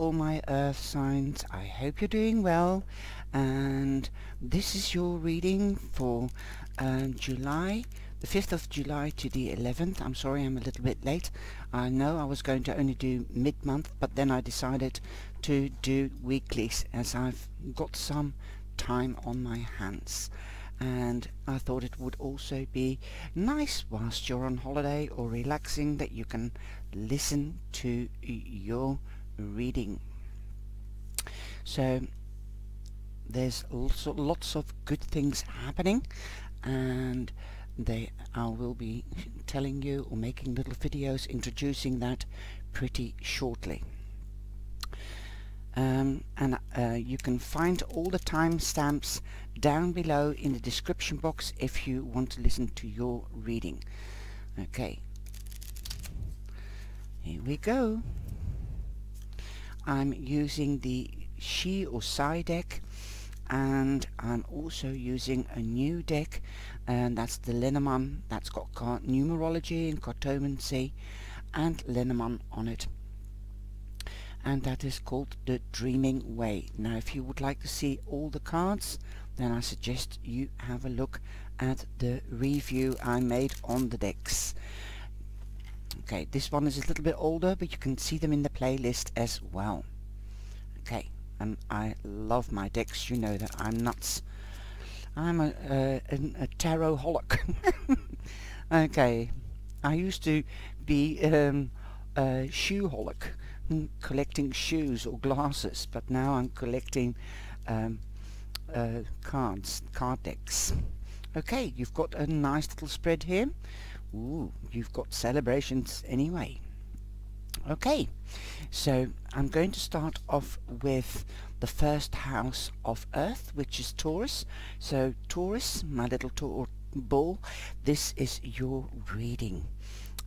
all my earth signs. I hope you're doing well, and this is your reading for July, the 5th of July to the 11th. I'm sorry I'm a little bit late. I know I was going to only do mid-month, but then I decided to do weeklies as I've got some time on my hands, and I thought it would also be nice whilst you're on holiday or relaxing that you can listen to your reading. So there's also lots of good things happening, and I will be telling you or making little videos introducing that pretty shortly. You can find all the timestamps down below in the description box if you want to listen to your reading. Okay, here we go. I'm using the She or Psy deck, and I'm also using a new deck, and that's the Lenormand. That's got numerology and cartomancy and Lenormand on it, and that is called the Dreaming Way. Now if you would like to see all the cards, then I suggest you have a look at the review I made on the decks. Okay, this one is a little bit older, but you can see them in the playlist as well. Okay, and I love my decks. You know that I'm nuts. I'm a tarot-holic. Okay, I used to be a shoe-holic, collecting shoes or glasses, but now I'm collecting card decks. Okay, you've got a nice little spread here. Ooh, you've got celebrations anyway. Okay, so I'm going to start off with the first house of Earth, which is Taurus. So Taurus, my little bull, this is your reading,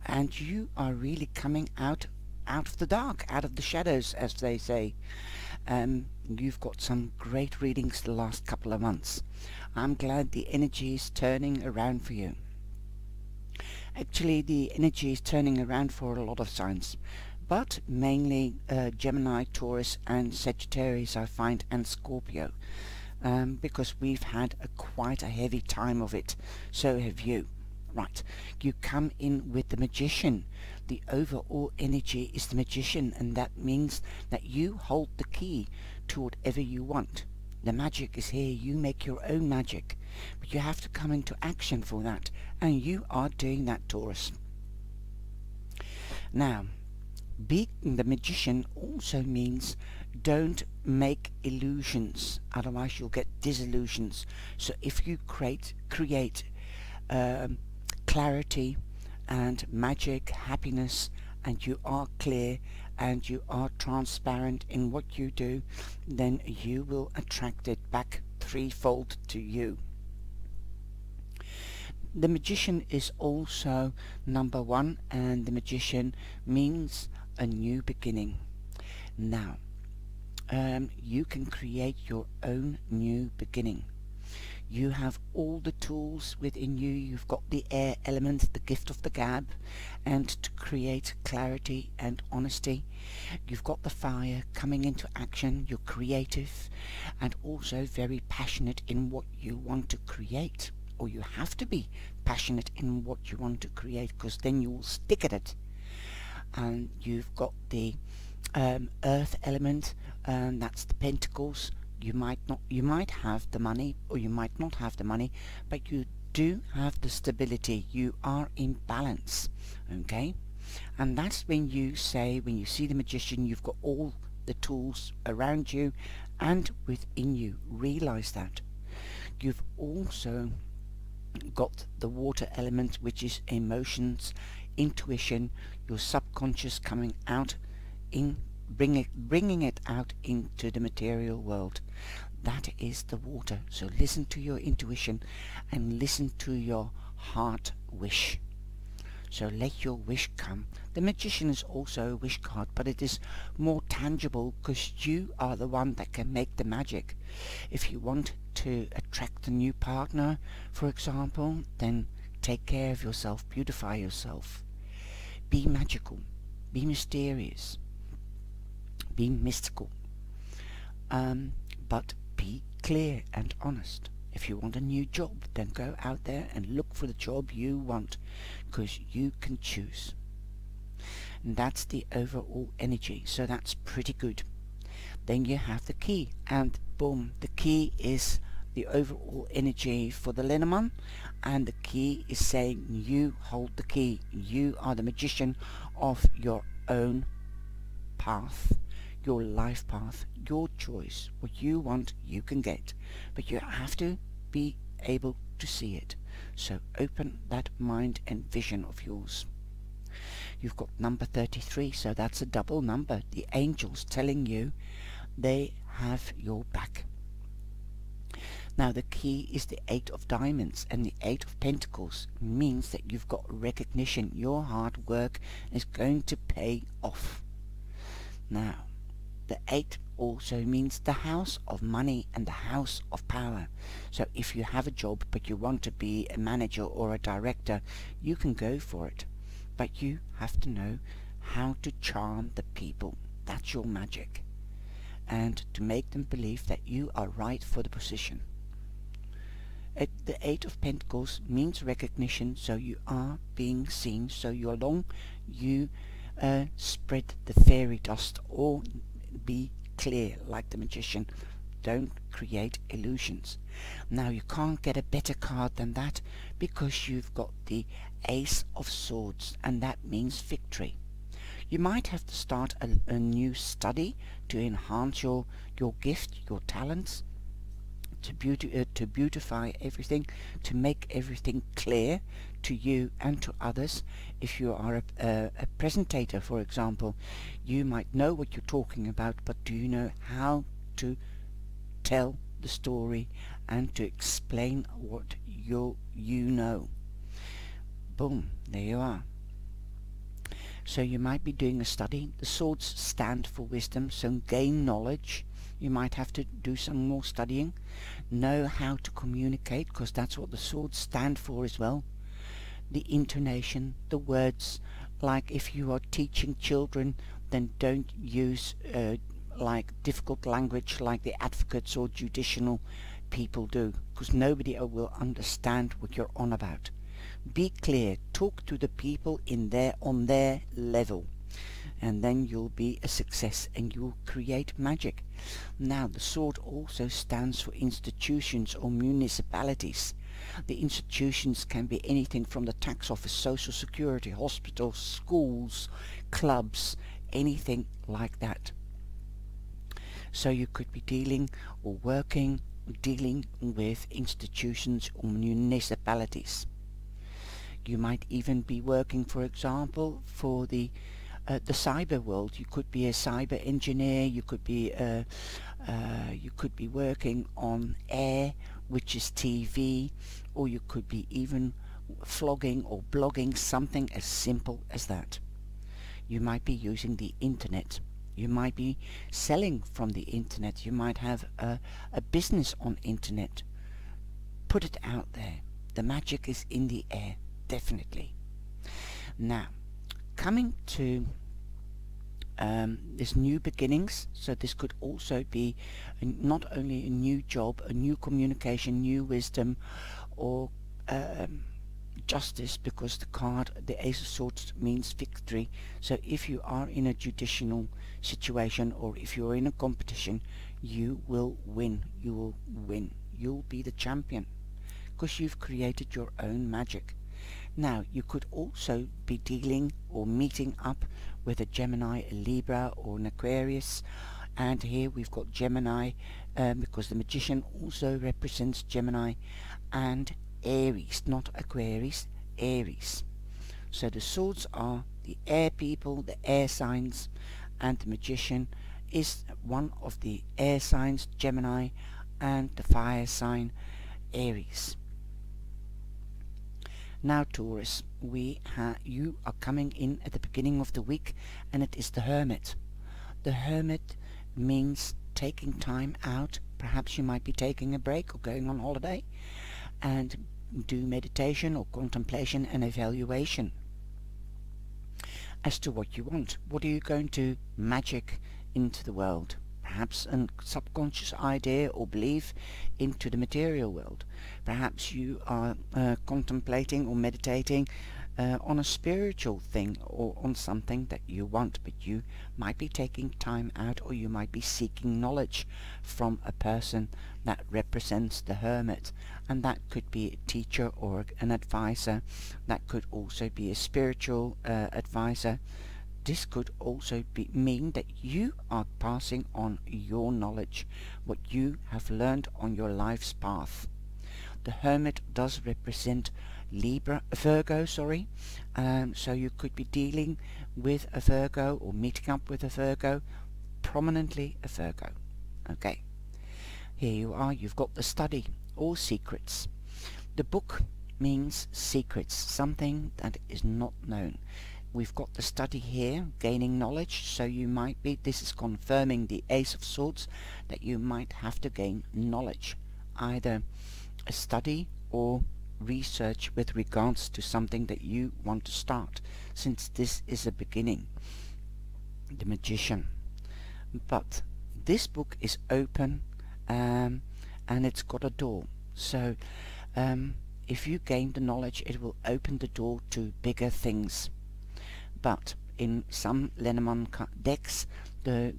and you are really coming out of the dark, out of the shadows, as they say. You've got some great readings the last couple of months. I'm glad the energy is turning around for you. Actually, the energy is turning around for a lot of signs, but mainly Gemini, Taurus and Sagittarius I find, and Scorpio, because we've had quite a heavy time of it. So have you. Right, you come in with the Magician. The overall energy is the Magician, and that means that you hold the key to whatever you want. The magic is here. You make your own magic, but you have to come into action for that, and you are doing that, Taurus. Now, being the Magician also means don't make illusions, otherwise you'll get disillusions. So if you create clarity and magic, happiness, and you are clear and you are transparent in what you do, then you will attract it back threefold to you. The Magician is also number 1, and the Magician means a new beginning. Now, you can create your own new beginning. You have all the tools within you. You've got the air element, the gift of the gab, and to create clarity and honesty. You've got the fire coming into action. You're creative and also very passionate in what you want to create, or you have to be passionate in what you want to create, because then you will stick at it. And you've got the earth element, and that's the pentacles. You might have the money, or you might not have the money, but you do have the stability. You are in balance. Okay, and that's when you say, when you see the Magician, you've got all the tools around you and within you. Realize that. You've also got the water element, which is emotions, intuition, your subconscious coming out in bringing it out into the material world. That is the water. So listen to your intuition and listen to your heart wish. So let your wish come. The Magician is also a wish card, but it is more tangible because you are the one that can make the magic. If you want to attract a new partner, for example, then take care of yourself, beautify yourself, be magical, be mysterious. Be mystical. But be clear and honest. If you want a new job, then go out there and look for the job you want, because you can choose. And that's the overall energy, so that's pretty good. Then you have the key, and boom, the key is the overall energy for the Lenormand, and the key is saying you hold the key. You are the magician of your own path, your life path, your choice. What you want, you can get, but you have to be able to see it. So open that mind and vision of yours. You've got number 33, so that's a double number. The angels telling you they have your back. Now the key is the 8 of diamonds, and the 8 of pentacles means that you've got recognition. Your hard work is going to pay off. Now the 8 also means the house of money and the house of power. So if you have a job but you want to be a manager or a director, you can go for it. But you have to know how to charm the people. That's your magic. And to make them believe that you are right for the position. The 8 of Pentacles means recognition, so you are being seen. So you're long, you spread the fairy dust, or be clear like the magician. Don't create illusions. Now you can't get a better card than that, because you've got the Ace of Swords, and that means victory. You might have to start a new study to enhance your gift, your talents, to beautify everything, to make everything clear to you and to others. If you are a presentator, for example, you might know what you're talking about, but do you know how to tell the story and to explain what you know? Boom, there you are. So you might be doing a study. The swords stand for wisdom, so gain knowledge. You might have to do some more studying. Know how to communicate, because that's what the swords stand for as well. The intonation, the words. Like if you are teaching children, then don't use like difficult language like the advocates or judicial people do, because nobody will understand what you're on about. Be clear, talk to the people on their level, and then you'll be a success and you'll create magic. Now the sword also stands for institutions or municipalities. The institutions can be anything from the tax office, social security, hospitals, schools, clubs, anything like that. So you could be dealing with institutions or municipalities. You might even be working, for example, for the cyber world. You could be a cyber engineer. You could be working on air, which is TV, or you could be even vlogging or blogging, something as simple as that. You might be using the internet. You might be selling from the internet. You might have a business on internet. Put it out there. The magic is in the air. Definitely. Now, coming to this new beginnings, so this could also be not only a new job, a new communication, new wisdom, or justice, because the card, the Ace of Swords, means victory. So if you are in a judicial situation, or if you're in a competition, you will win. You will win. You'll be the champion, because you've created your own magic. Now you could also be dealing or meeting up with a Gemini, a Libra, or an Aquarius, and here we've got Gemini, because the magician also represents Gemini, and Aries, not Aquarius, Aries. So the swords are the air people, the air signs, and the magician is one of the air signs, Gemini, and the fire sign, Aries. Now Taurus, you are coming in at the beginning of the week, and it is the Hermit. The Hermit means taking time out. Perhaps you might be taking a break or going on holiday, and do meditation or contemplation and evaluation as to what you want. What are you going to magic into the world. Perhaps a subconscious idea or belief into the material world. Perhaps you are contemplating or meditating on a spiritual thing or on something that you want, but you might be taking time out, or you might be seeking knowledge from a person that represents the hermit, and that could be a teacher or an advisor. That could also be a spiritual advisor. This could also mean that you are passing on your knowledge, what you have learned on your life's path. The hermit does represent Virgo, sorry. So you could be dealing with a Virgo or meeting up with a Virgo, prominently a Virgo. Okay, here you are, you've got the study, or secrets. The book means secrets, something that is not known. We've got the study here, gaining knowledge, so you might be, this is confirming the Ace of Swords, that you might have to gain knowledge, either a study or research with regards to something that you want to start, since this is a beginning. The Magician. But this book is open, and it's got a door, so if you gain the knowledge, it will open the door to bigger things. But in some Lenormand decks, the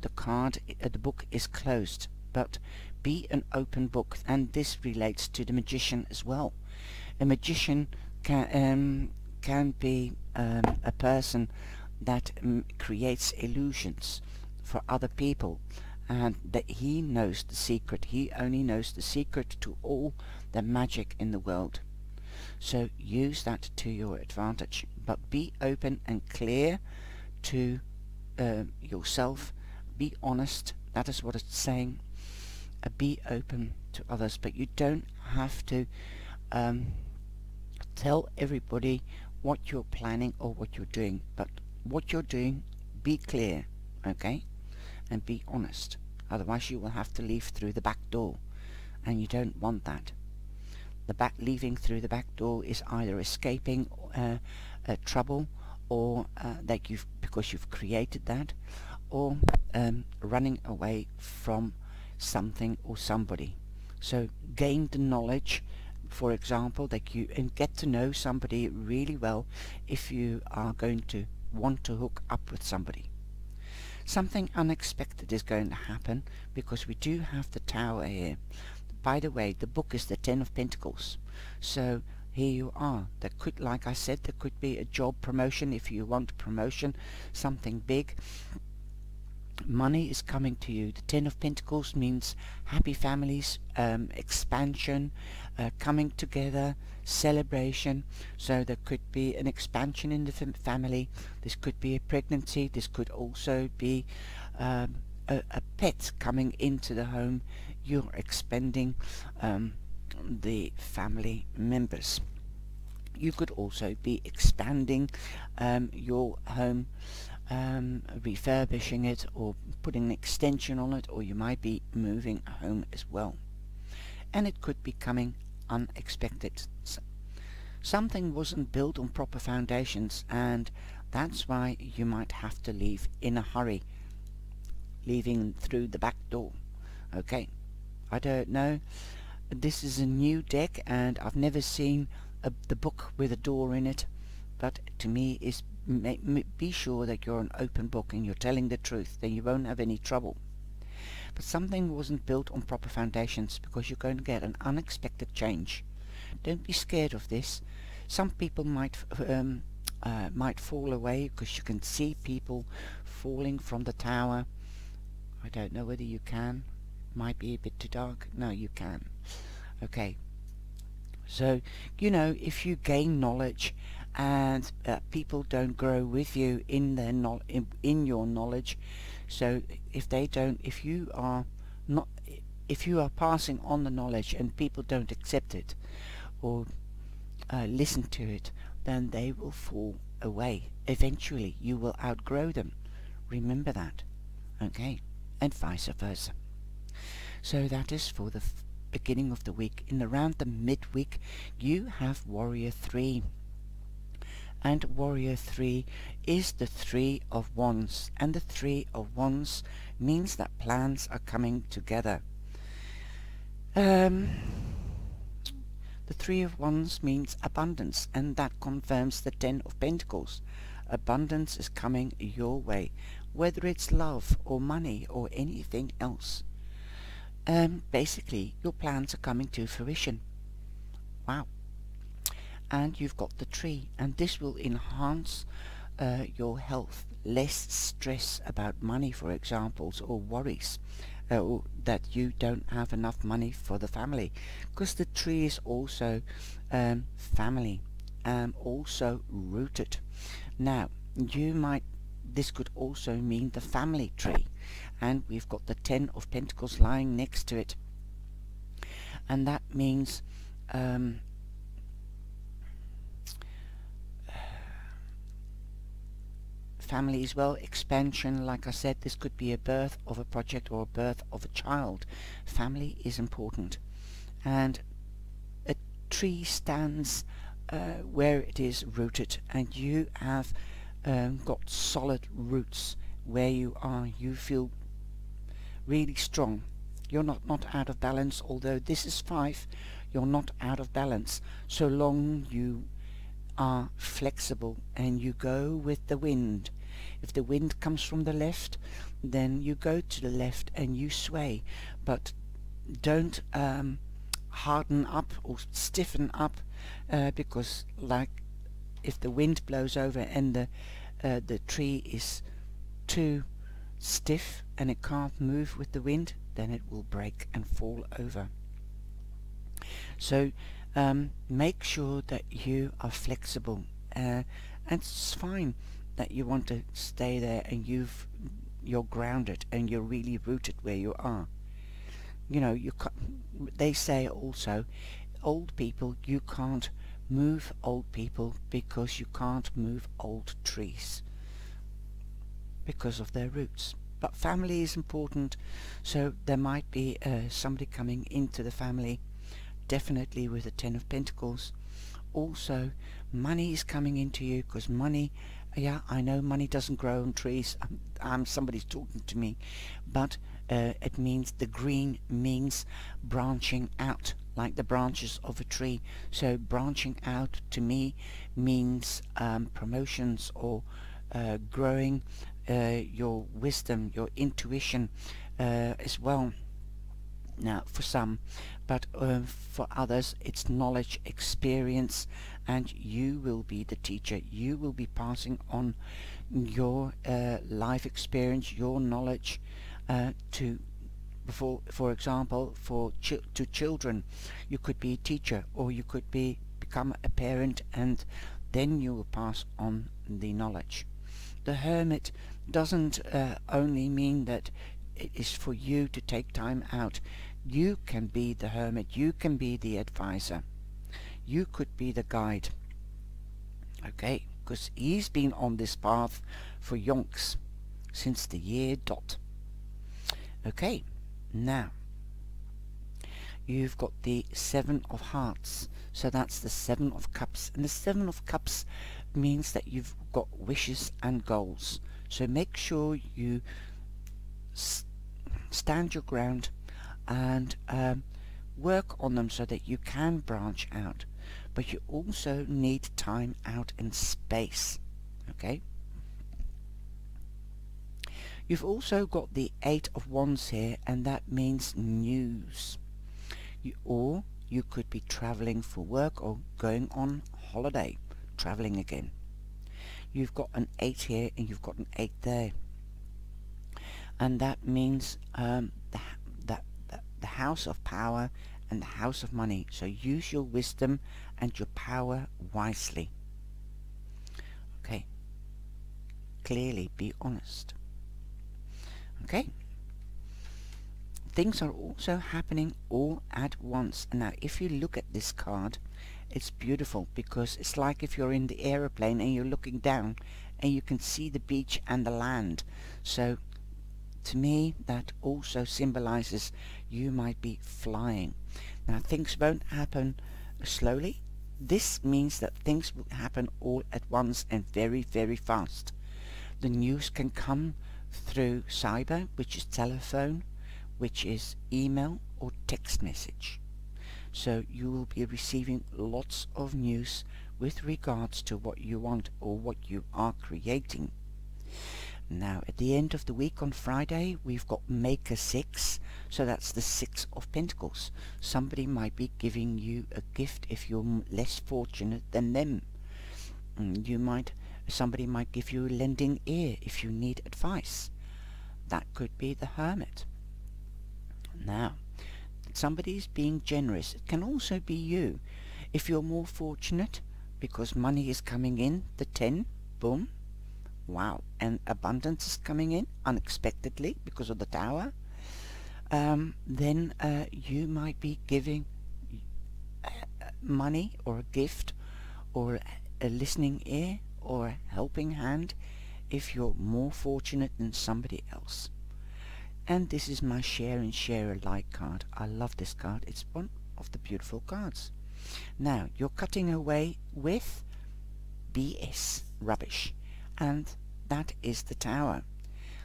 book is closed, but be an open book, and this relates to the Magician as well. A magician can be a person that creates illusions for other people, and that he knows the secret. He only knows the secret to all the magic in the world. So use that to your advantage, but be open and clear to yourself. Be honest, that is what it's saying. Be open to others, but you don't have to tell everybody what you're planning or what you're doing. But what you're doing, be clear, okay, and be honest. Otherwise you will have to leave through the back door, and you don't want that. Leaving through the back door is either escaping trouble, or because you've created that, or running away from something or somebody. So gain the knowledge, for example, that you get to know somebody really well if you are going to want to hook up with somebody. Something unexpected is going to happen, because we do have the Tower here. By the way, the book is the 10 of Pentacles. So here you are. There could, like I said, there could be a job promotion if you want promotion, something big. Money is coming to you. The 10 of Pentacles means happy families, expansion, coming together, celebration. So there could be an expansion in the family. This could be a pregnancy. This could also be a pet coming into the home. You're expanding the family members. You could also be expanding your home, refurbishing it, or putting an extension on it, or you might be moving home as well. And it could be coming unexpected. Something wasn't built on proper foundations, and that's why you might have to leave in a hurry, leaving through the back door. Okay, I don't know. This is a new deck, and I've never seen the book with a door in it, but to me is be sure that you're an open book and you're telling the truth, then you won't have any trouble. But something wasn't built on proper foundations, because you're going to get an unexpected change. Don't be scared of this. Some people might fall away, because you can see people falling from the tower. I don't know whether you can. Might be a bit too dark. No, you can. Okay, so you know, if you gain knowledge and people don't grow with you in their in your knowledge, so if you are passing on the knowledge and people don't accept it or listen to it, then they will fall away. Eventually you will outgrow them. Remember that. Okay, and vice versa. So that is for the beginning of the week. In around the midweek, you have Warrior 3. And Warrior 3 is the 3 of Wands, and the 3 of Wands means that plans are coming together. The 3 of Wands means abundance, and that confirms the 10 of Pentacles. Abundance is coming your way, whether it's love or money or anything else. Basically, your plans are coming to fruition. Wow. And you've got the tree, and this will enhance your health. Less stress about money, for example, or worries or that you don't have enough money for the family, because the tree is also family, also rooted. Now, this could also mean the family tree, and we've got the 10 of Pentacles lying next to it, and that means family as well, expansion. Like I said, this could be a birth of a project or a birth of a child. Family is important, and a tree stands where it is rooted, and you have got solid roots where you are. You feel really strong. You're not out of balance, although this is 5. You're not out of balance so long you are flexible and you go with the wind. If the wind comes from the left, then you go to the left and you sway, but don't harden up or stiffen up, because like if the wind blows over and the tree is too stiff and it can't move with the wind, then it will break and fall over. So make sure that you are flexible, and it's fine that you want to stay there and you're grounded and you're really rooted where you are. You know, they say also, old people, you can't move old people because you can't move old trees because of their roots. But family is important, so there might be somebody coming into the family, definitely with the 10 of Pentacles. Also, money is coming into you, because money, yeah, I know money doesn't grow on trees. Somebody's talking to me, but it means the green means branching out, like the branches of a tree. So branching out to me means promotions or growing your wisdom, your intuition as well. Now, for some, but for others it's knowledge, experience, and you will be the teacher. You will be passing on your life experience, your knowledge to, for example, to children. You could be a teacher, or you could become a parent, and then you will pass on the knowledge. The Hermit doesn't only mean that it is for you to take time out. You can be the hermit, you can be the advisor, you could be the guide, okay, because he's been on this path for yonks since the year dot. Okay, now you've got the 7 of Hearts, so that's the 7 of Cups, and the 7 of Cups means that you've got wishes and goals. So make sure you stand your ground and work on them so that you can branch out, but you also need time out and space. Okay, you've also got the 8 of Wands here, and that means news. Or you could be traveling for work or going on holiday, traveling again. You've got an 8 here and you've got an 8 there, and that means the house of power and the house of money. So use your wisdom and your power wisely. Okay, clearly be honest. Okay, things are also happening all at once. And now if you look at this card, it's beautiful, because it's like if you're in the aeroplane and you're looking down and you can see the beach and the land. So to me that also symbolizes you might be flying. Now things won't happen slowly, this means that things will happen all at once and very, very fast. The news can come through cyber, which is telephone, which is email or text message. So you will be receiving lots of news with regards to what you want or what you are creating. Now at the end of the week on Friday we've got Maker 6, so that's the 6 of Pentacles. Somebody might be giving you a gift if you're less fortunate than them. Somebody might give you a lending ear if you need advice. That could be the Hermit. Now somebody's being generous. It can also be you. If you're more fortunate because money is coming in, the 10, boom, wow, and abundance is coming in unexpectedly because of the Tower, then you might be giving money or a gift or a listening ear or a helping hand if you're more fortunate than somebody else. And this is my share and share alike card. I love this card. It's one of the beautiful cards. Now you're cutting away with BS, rubbish, and that is the Tower.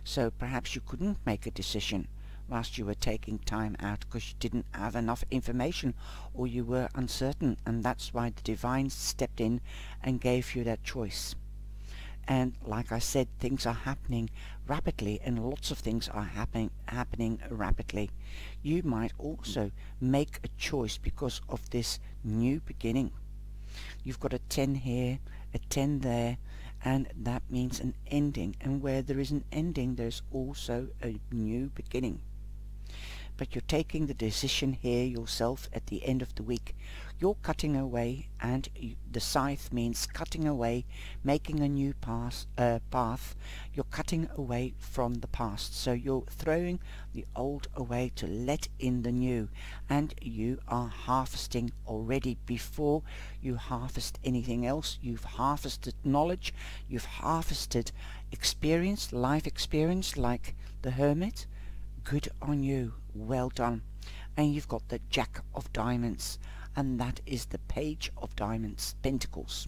So perhaps you couldn't make a decision whilst you were taking time out because you didn't have enough information or you were uncertain, and that's why the Divine stepped in and gave you that choice. And like I said, things are happening rapidly, and lots of things are happening rapidly. You might also make a choice because of this new beginning. You've got a 10 here, a 10 there, and that means an ending. And where there is an ending, there's also a new beginning. But you're taking the decision here yourself at the end of the week. You're cutting away, and the scythe means cutting away, making a new path. You're cutting away from the past. So you're throwing the old away to let in the new. And you are harvesting already before you harvest anything else. You've harvested knowledge. You've harvested experience, life experience like the Hermit. Good on you. Well done. And you've got the Jack of Diamonds, and that is the Page of Diamonds, Pentacles.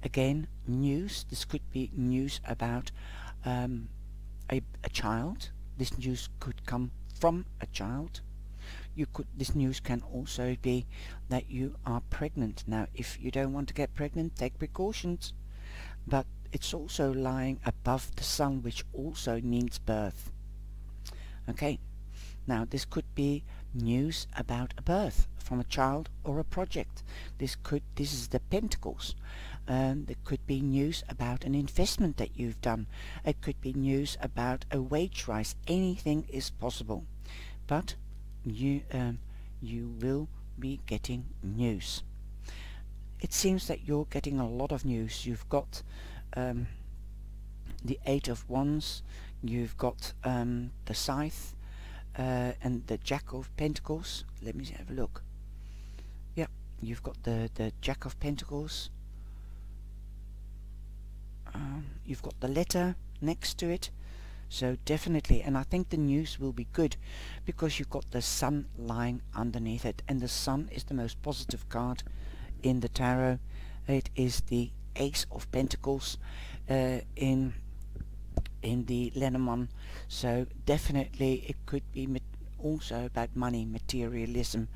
Again, news. This could be news about a child. This news could come from a child. This news can also be that you are pregnant. Now if you don't want to get pregnant, take precautions. But it's also lying above the sun, which also means birth. Okay, now this could be news about a birth from a child or a project. This is the Pentacles. There could be news about an investment that you've done. It could be news about a wage rise. Anything is possible, but you will be getting news. It seems that you're getting a lot of news. You've got the 8 of Wands, you've got the Scythe, and the Jack of Pentacles. Let me have a look. Yeah, you've got the Jack of Pentacles. You've got the letter next to it. So definitely, and I think the news will be good because you've got the Sun lying underneath it, and the Sun is the most positive card in the tarot. It is the Ace of Pentacles in the Lenormand. So definitely it could be also about money, materialism,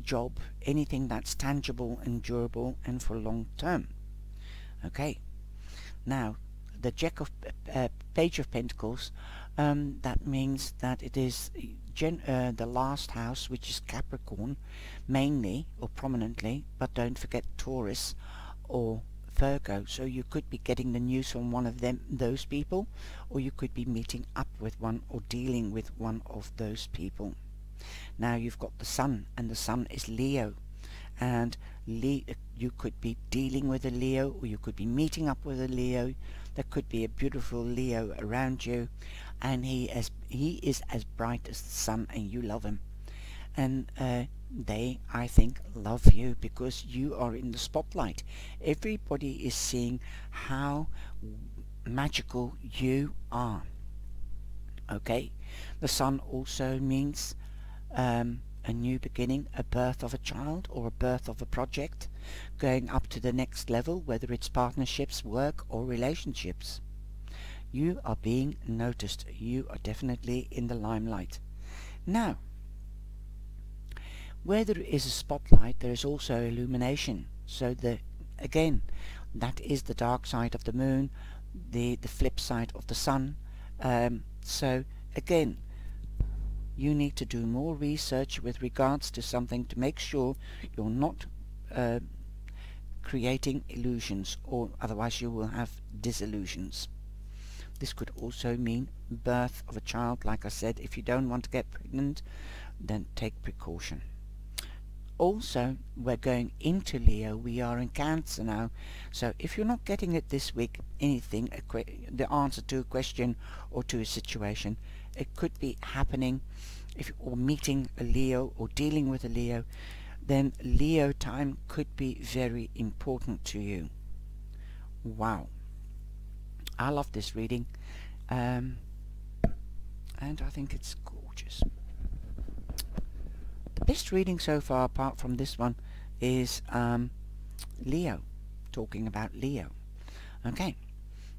job, anything that's tangible and durable and for long term. Okay, now the Jack of Page of Pentacles, that means that it is the last house, which is Capricorn mainly or prominently, but don't forget Taurus or Virgo. So you could be getting the news from one of those people, or you could be meeting up with one or dealing with one of those people. Now you've got the Sun, and the Sun is Leo, and you could be dealing with a Leo, or you could be meeting up with a Leo. There could be a beautiful Leo around you, and he is as bright as the sun, and you love him, and they, I think, love you because you are in the spotlight. Everybody is seeing how magical you are. Okay, the Sun also means a a new beginning, a birth of a child or a birth of a project, going up to the next level, whether it's partnerships, work or relationships. You are being noticed. You are definitely in the limelight. Now, where there is a spotlight, there is also illumination. So again, that is the dark side of the moon, the flip side of the sun. So again, you need to do more research with regards to something to make sure you're not creating illusions, or otherwise you will have disillusions. This could also mean birth of a child. Like I said, if you don't want to get pregnant, then take precaution. Also, we're going into Leo. We are in Cancer now. So if you're not getting it this week, anything, the answer to a question or to a situation, it could be happening, or meeting a Leo or dealing with a Leo, then Leo time could be very important to you. Wow. I love this reading, and I think it's gorgeous. The best reading so far, apart from this one, is Leo, talking about Leo. Okay,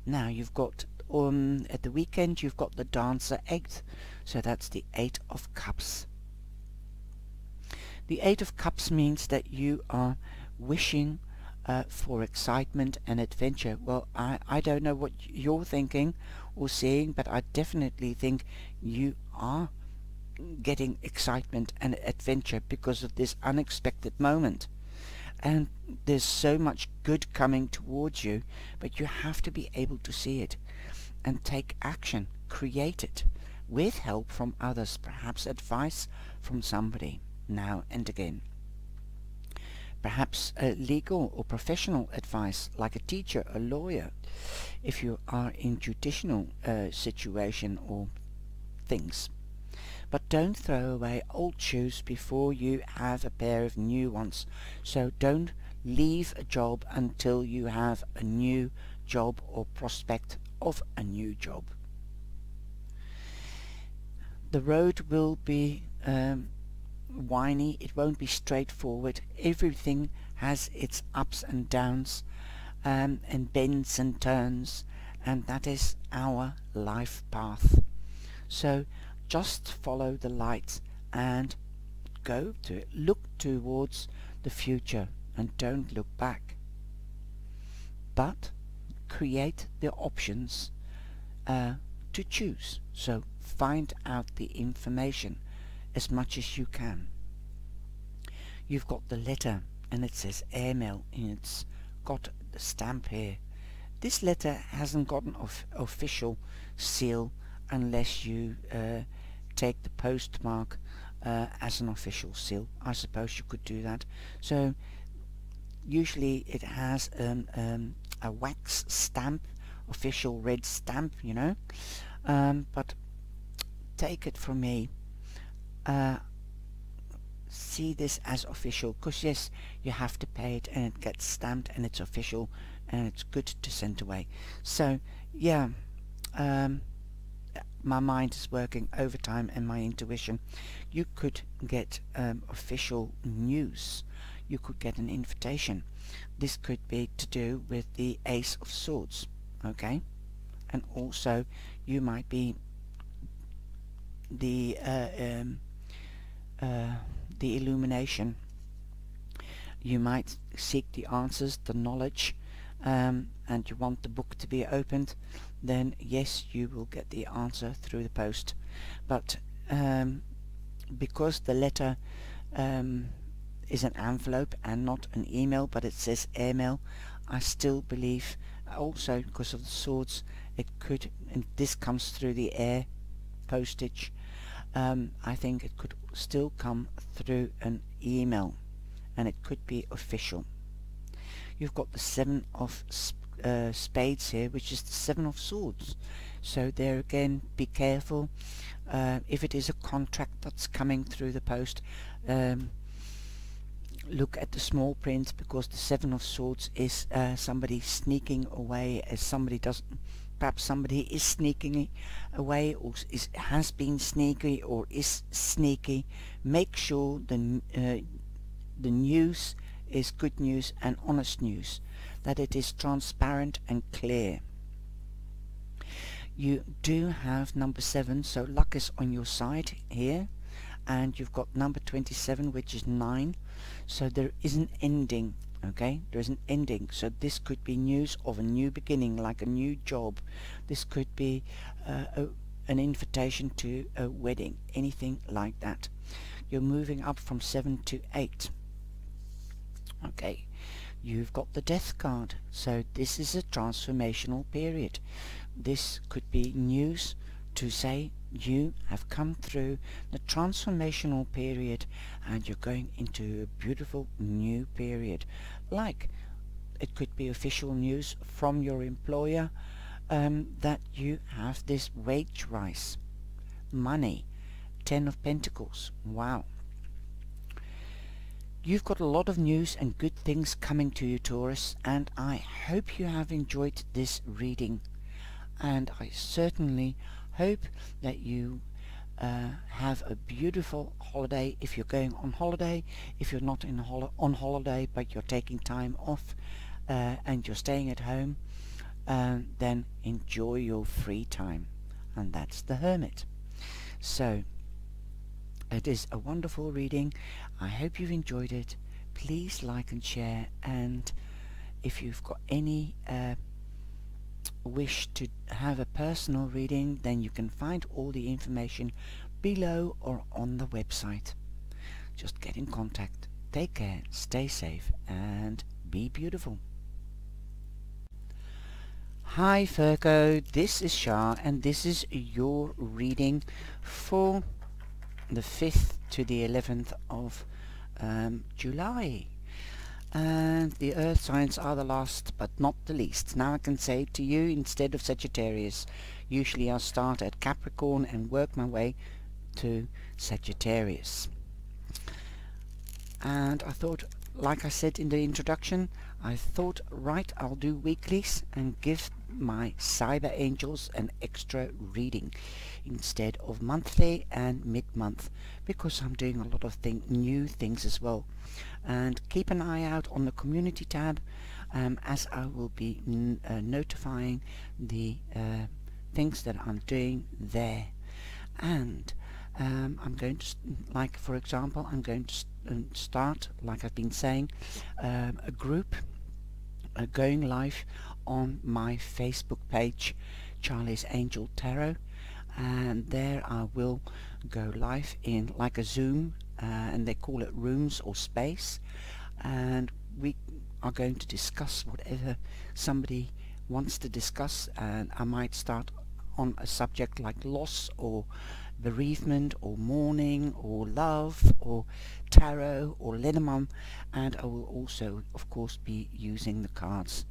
now you've got at the weekend you've got the Dancer 8th, so that's the 8 of Cups. The 8 of Cups means that you are wishing for excitement and adventure. Well, I don't know what you're thinking or seeing, but I definitely think you are getting excitement and adventure because of this unexpected moment. And there's so much good coming towards you, but you have to be able to see it and take action, create it, with help from others, perhaps advice from somebody now and again. Perhaps legal or professional advice, like a teacher, a lawyer, if you are in judicial situation or things. But don't throw away old shoes before you have a pair of new ones. So don't leave a job until you have a new job or prospect of a new job. The road will be whiny, it won't be straightforward. Everything has its ups and downs, and bends and turns, and that is our life path. So just follow the light and go to it. Look towards the future and don't look back, but create the options to choose. So find out the information as much as you can. You've got the letter and it says airmail, and it's got the stamp here. This letter hasn't got an official seal unless you take the postmark as an official seal. I suppose you could do that. So usually it has a wax stamp, official red stamp, you know, but take it from me, see this as official, because yes, you have to pay it and it gets stamped and it's official and it's good to send away. So yeah, my mind is working overtime and my intuition. You could get official news, you could get an invitation. This could be to do with the Ace of Swords, okay, and also you might be the illumination. You might seek the answers, the knowledge, and you want the book to be opened, then yes, you will get the answer through the post. But because the letter is an envelope and not an email, but it says airmail, I still believe, also because of the swords, it could, and this comes through the air postage, I think it could still come through an email and it could be official. You've got the 7 of spades here, which is the 7 of swords. So there again, be careful. If it is a contract that's coming through the post, look at the small print, because the 7 of swords is somebody sneaking away, as somebody perhaps somebody is sneaking away, or has been sneaky, or is sneaky. Make sure the news is good news and honest news, that it is transparent and clear. You do have number 7, so luck is on your side here, and you've got number 27, which is 9, so there is an ending. Okay, there is an ending, so this could be news of a new beginning, like a new job. This could be an invitation to a wedding, anything like that. You're moving up from 7 to 8. Okay, you've got the Death card, so this is a transformational period. This could be news to say you have come through the transformational period and you're going into a beautiful new period. Like, it could be official news from your employer that you have this wage rise, money, 10 of Pentacles. Wow. You've got a lot of news and good things coming to you, Taurus, and I hope you have enjoyed this reading, and I certainly hope that you have a beautiful holiday if you're going on holiday. If you're not on holiday but you're taking time off and you're staying at home, then enjoy your free time, and that's the Hermit. So it is a wonderful reading. I hope you've enjoyed it. Please like and share, and if you've got any wish to have a personal reading, then you can find all the information below or on the website. Just get in contact. Take care, stay safe, and be beautiful. Hi Virgo, this is Char, and this is your reading for the 5th to the 11th of July. And the earth signs are the last but not the least. Now I can say to you, instead of Sagittarius, usually I start at Capricorn and work my way to Sagittarius. And I thought, like I said in the introduction, I thought, right, I'll do weeklies and give my cyber angels an extra reading instead of monthly and mid-month, because I'm doing a lot of new things as well. And keep an eye out on the community tab, as I will be notifying the things that I'm doing there. And I'm going to, like for example, I'm going to start, like I've been saying, a group going live on my Facebook page, CharliesAngelTarot, and there I will go live in like a Zoom, and they call it rooms or space, and we are going to discuss whatever somebody wants to discuss. And I might start on a subject like loss or bereavement or mourning or love or tarot or Lenormand, and I will also of course be using the cards,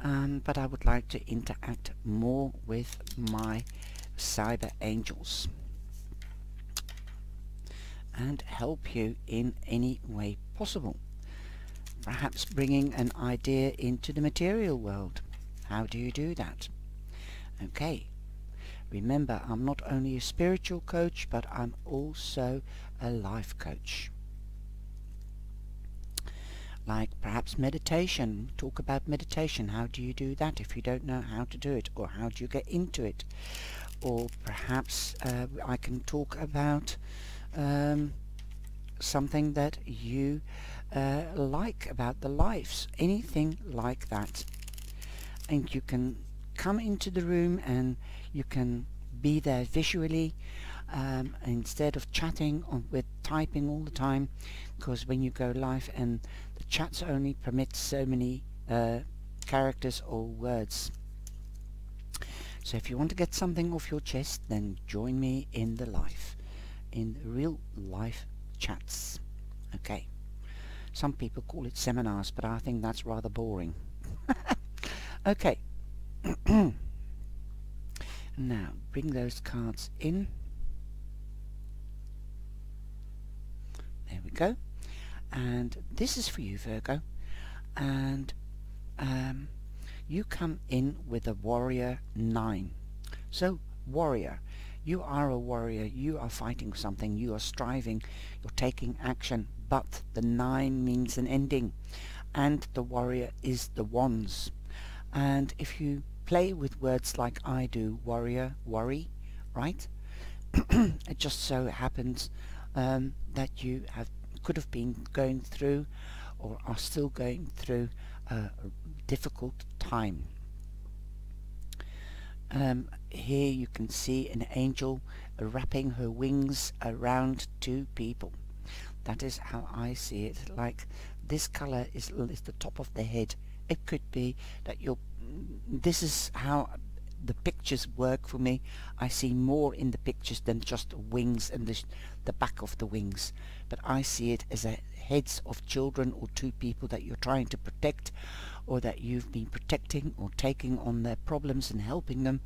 but I would like to interact more with my cyber angels and help you in any way possible, perhaps bringing an idea into the material world. How do you do that? Okay, remember, I'm not only a spiritual coach, but I'm also a life coach. Like perhaps meditation, talk about meditation. How do you do that if you don't know how to do it, or how do you get into it? Or perhaps I can talk about something that you like about the lives, anything like that. And you can come into the room and you can be there visually, instead of chatting with typing all the time, because when you go live and the chats only permit so many characters or words. So if you want to get something off your chest, then join me in the live, in real life chats. Okay, some people call it seminars, but I think that's rather boring. Okay. Now bring those cards in. There we go. And this is for you, Virgo. And you come in with a warrior 9. So warrior, you are a warrior, you are fighting something, you are striving, you're taking action, but the 9 means an ending, and the warrior is the wands. And if you play with words like I do, warrior, worry, right? It just so happens that you could have been going through or are still going through a difficult time. Here you can see an angel wrapping her wings around 2 people. That is how I see it. Like, this color is the top of the head. It could be that this is how the pictures work for me. I see more in the pictures than just wings and the back of the wings, but I see it as heads of children or 2 people that you're trying to protect, or that you've been protecting or taking on their problems and helping them,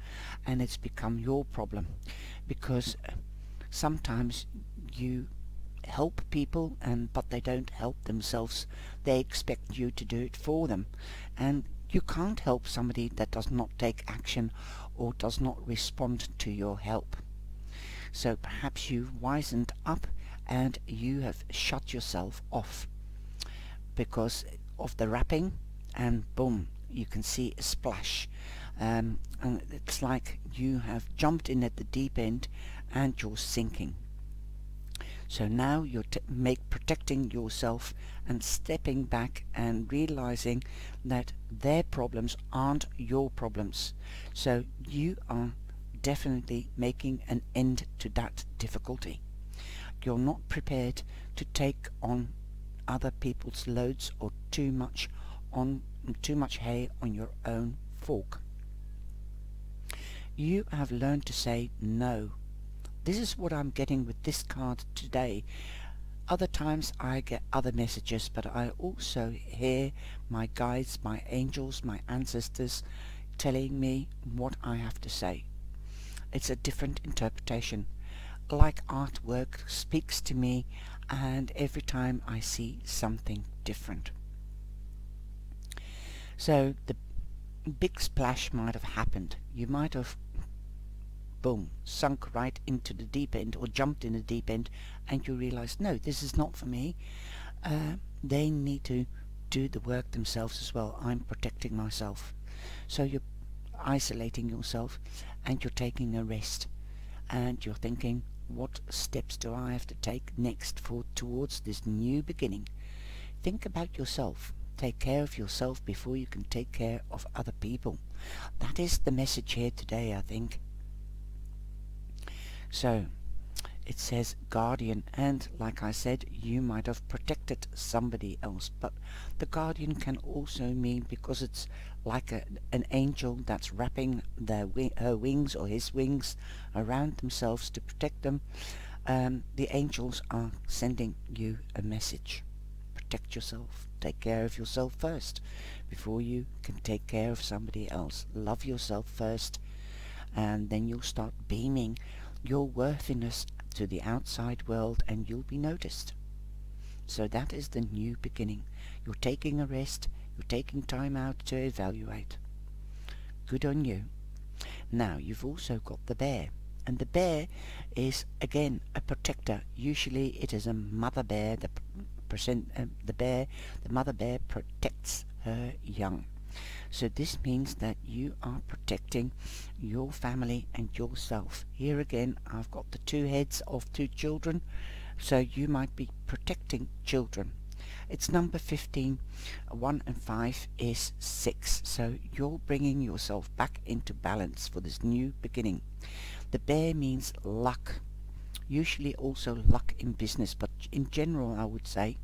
and it's become your problem, because sometimes you help people but they don't help themselves. They expect you to do it for them, and you can't help somebody that does not take action or does not respond to your help. So perhaps you've wisened up and you have shut yourself off because of the wrapping, and boom, you can see a splash, and it's like you have jumped in at the deep end and you're sinking. So now you're protecting yourself and stepping back and realizing that their problems aren't your problems. So you are definitely making an end to that difficulty. You're not prepared to take on other people's loads or too much hay on your own fork. You have learned to say no. This is what I'm getting with this card today. Other times I get other messages, but I also hear my guides, my angels, my ancestors telling me what I have to say. It's a different interpretation. Like artwork speaks to me, and every time I see something different. So the big splash might have happened. You might have boom, sunk right into the deep end, or jumped in the deep end, and you realize, no, this is not for me. They need to do the work themselves as well. I'm protecting myself. So you're isolating yourself and you're taking a rest, and you're thinking, what steps do I have to take next towards this new beginning? Think about yourself. Take care of yourself before you can take care of other people. That is the message here today, I think. So it says guardian, and like I said, you might have protected somebody else, but the guardian can also mean, because it's like an angel that's wrapping her wings or his wings around themselves to protect them. The angels are sending you a message. Protect yourself. Take care of yourself first before you can take care of somebody else. Love yourself first, and then you'll start beaming your worthiness to the outside world, and you'll be noticed. So that is the new beginning. You're taking a rest. You're taking time out to evaluate. Good on you. Now you've also got the bear, and the bear is again a protector. Usually it is a mother bear. The mother bear protects her young. So this means that you are protecting your family and yourself. Here again, I've got the 2 heads of 2 children, so you might be protecting children. It's number 15. 1 and 5 is 6. So you're bringing yourself back into balance for this new beginning. The bear means luck. Usually also luck in business, but in general I would say.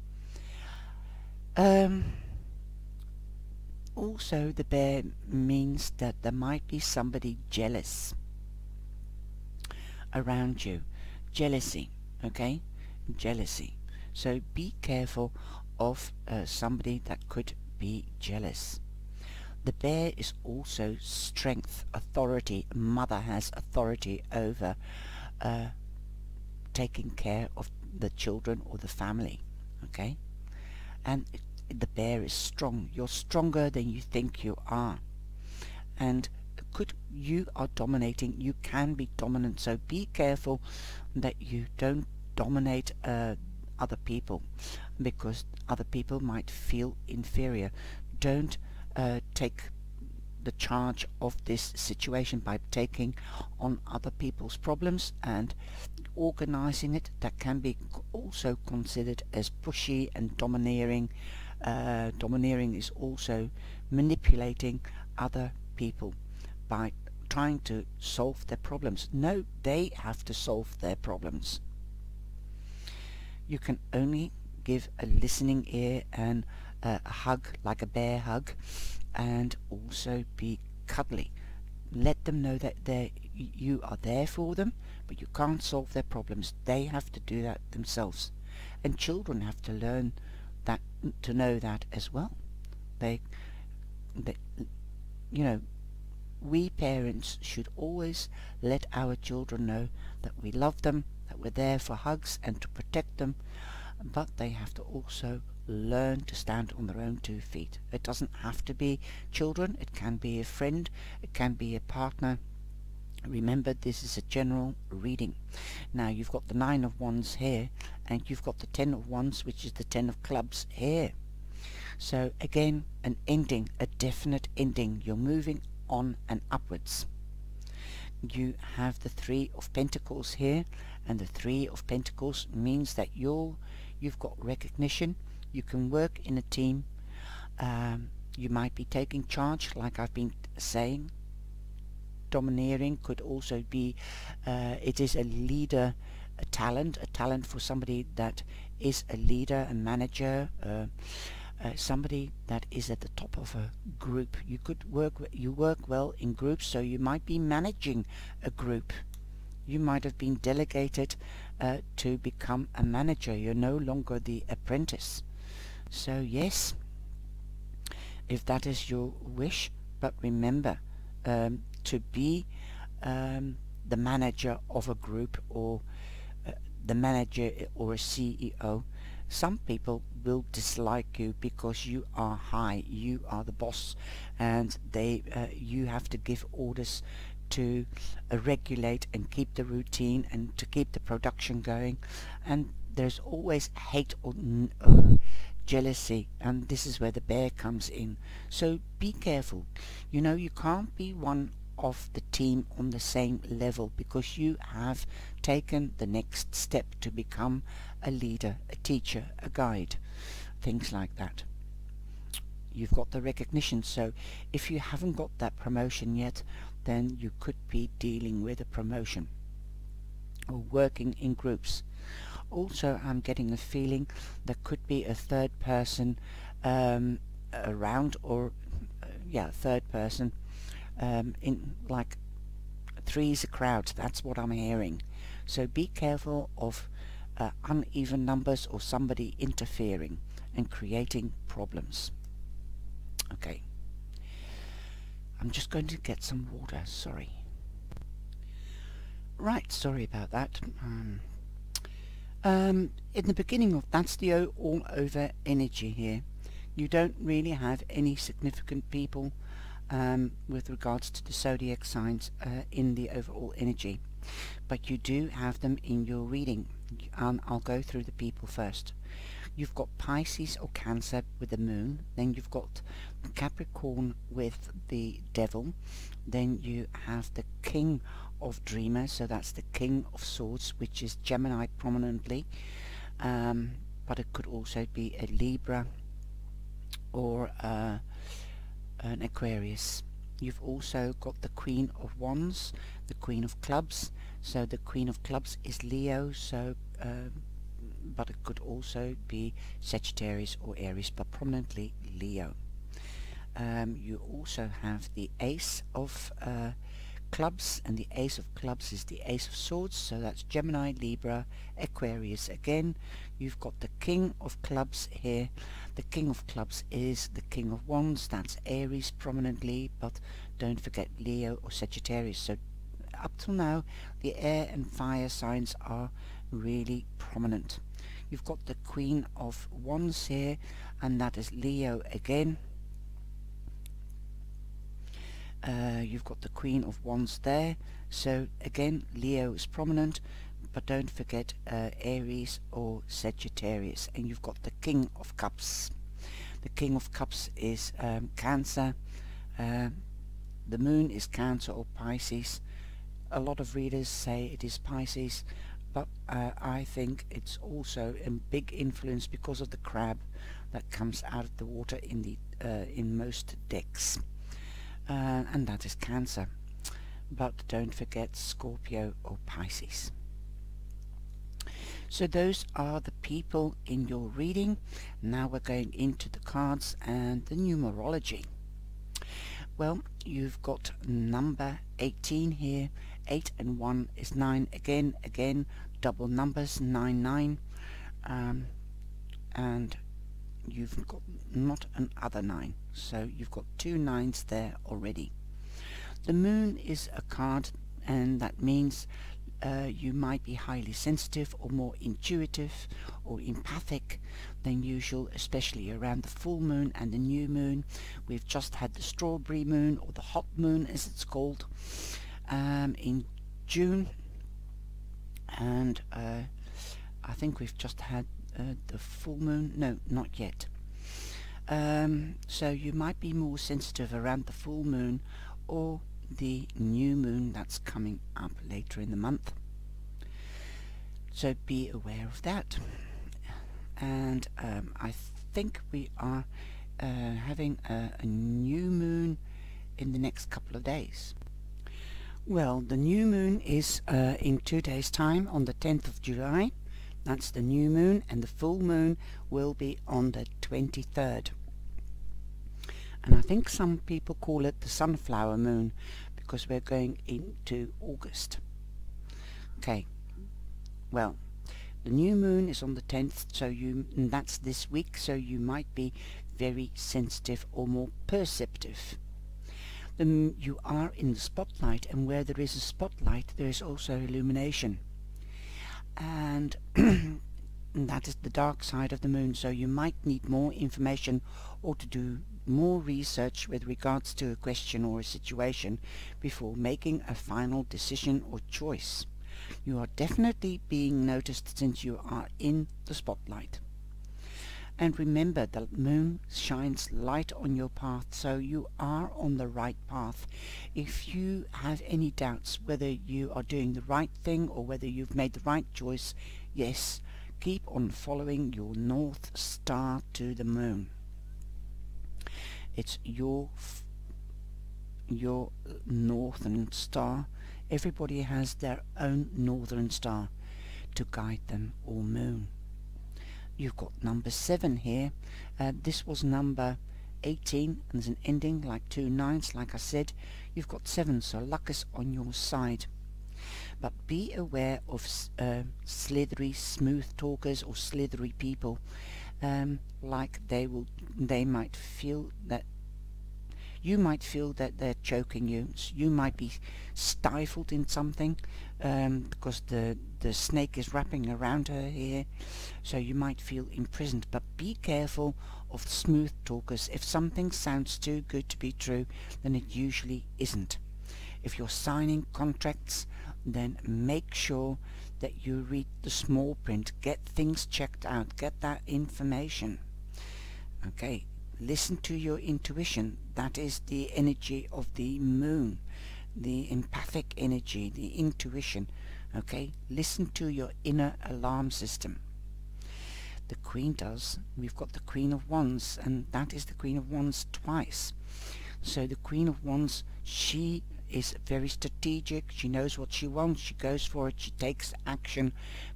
Also the bear means that there might be somebody jealous around you. Jealousy, okay? Jealousy. So be careful of somebody that could be jealous. The bear is also strength, authority. Mother has authority over taking care of the children or the family, okay? And the bear is strong. You're stronger than you think you are. and you are dominating, you can be dominant, so be careful that you don't dominate other people, because other people might feel inferior. Don't take the charge of this situation by taking on other people's problems and organizing it. That can be also considered as pushy and domineering. Domineering is also manipulating other people by trying to solve their problems. No, they have to solve their problems. You can only give a listening ear and a hug, like a bear hug, and also be cuddly. Let them know that you are there for them, but you can't solve their problems. They have to do that themselves, and children have to learn that, to know that as well. They you know, we parents should always let our children know that we love them, that we're there for hugs and to protect them, but they have to also learn to stand on their own 2 feet. It doesn't have to be children, it can be a friend, it can be a partner. Remember, this is a general reading. Now you've got the 9 of Wands here, and you've got the 10 of Wands, which is the 10 of Clubs here. So again, an ending, a definite ending. You're moving on and upwards. You have the 3 of Pentacles here, and the 3 of Pentacles means that you've got recognition. You can work in a team. You might be taking charge, like I've been saying. Domineering could also be, it is a leader, a talent for somebody that is a leader, a manager, somebody that is at the top of a group. You work well in groups, so you might be managing a group. You might have been delegated to become a manager. You're no longer the apprentice. So yes, if that is your wish, but remember, to be the manager of a group, or the manager or a CEO, some people will dislike you because you are high, you are the boss, and you have to give orders to regulate and keep the routine and to keep the production going, and there's always hate or jealousy, and this is where the bear comes in. So be careful. You know, you can't be one of the team on the same level, because you have taken the next step to become a leader, a teacher, a guide, things like that. You've got the recognition, so if you haven't got that promotion yet, then you could be dealing with a promotion or working in groups. Also, I'm getting a feeling there could be a third person around, or third person, in like three's a crowd. That's what I'm hearing. So be careful of uneven numbers or somebody interfering and creating problems. Okay, I'm just going to get some water. Sorry. Right, sorry about that. In the beginning of, that's the all over energy here. You don't really have any significant people with regards to the zodiac signs in the overall energy, but you do have them in your reading. I'll go through the people first. You've got Pisces or Cancer with the moon, then you've got Capricorn with the devil, then you have the King of Dreamer, so that's the King of Swords, which is Gemini prominently, but it could also be a Libra or an Aquarius. You've also got the Queen of Wands, the Queen of Clubs, so the Queen of Clubs is Leo, so but it could also be Sagittarius or Aries, but prominently Leo. You also have the Ace of Clubs, and the Ace of Clubs is the Ace of Swords, so that's Gemini, Libra, Aquarius again. You've got the King of Clubs here. The King of Clubs is the King of Wands, that's Aries prominently, but don't forget Leo or Sagittarius. So up till now, the air and fire signs are really prominent. You've got the Queen of Wands here, and that is Leo again. You've got the Queen of Wands there, so again Leo is prominent, but don't forget Aries or Sagittarius. And you've got the King of Cups. The King of Cups is Cancer. The Moon is Cancer or Pisces. A lot of readers say it is Pisces, but I think it's also a big influence because of the crab that comes out of the water in the in most decks, and that is Cancer. But don't forget Scorpio or Pisces. So those are the people in your reading. Now we're going into the cards and the numerology. Well, you've got number 18 here. 8 and 1 is 9. Again, double numbers, 9, 9. And you've got not another 9. So you've got 2 9s there already. The Moon is a card, and that means you might be highly sensitive or more intuitive or empathic than usual, especially around the full moon and the new moon. We've just had the strawberry moon, or the hot moon as it's called, in June, and I think we've just had the full moon. No, not yet. So you might be more sensitive around the full moon or the new moon that's coming up later in the month, so be aware of that. And I think we are having a new moon in the next couple of days. Well, the new moon is in 2 days time, on the 10th of July. That's the new moon, and the full moon will be on the 23rd. And I think some people call it the sunflower moon because we're going into August. Okay, well, the new moon is on the 10th, so and that's this week, so you might be very sensitive or more perceptive. You are in the spotlight, and where there is a spotlight there is also illumination, and that is the dark side of the moon, so you might need more information or to do more research with regards to a question or a situation before making a final decision or choice. You are definitely being noticed since you are in the spotlight. And remember, the moon shines light on your path, so you are on the right path. If you have any doubts whether you are doing the right thing or whether you've made the right choice, yes, keep on following your North Star to the moon. It's your northern star. Everybody has their own northern star to guide them, or moon. You've got number 7 here. This was number 18, and there's an ending like 2 9s. Like I said, you've got 7, so luck is on your side. But be aware of slithery, smooth talkers or slithery people. Like they might feel that you might feel that they're choking you. So you might be stifled in something because the snake is wrapping around her here, so you might feel imprisoned. But be careful of smooth talkers. If something sounds too good to be true, then it usually isn't. If you're signing contracts, then make sure that you read the small print, get things checked out, get that information. Okay, listen to your intuition. That is the energy of the moon, the empathic energy, the intuition. Okay, listen to your inner alarm system. The Queen does. We've got the Queen of Wands, and that is the Queen of Wands twice. So the Queen of Wands, she is very strategic. She knows what she wants, she goes for it, she takes action,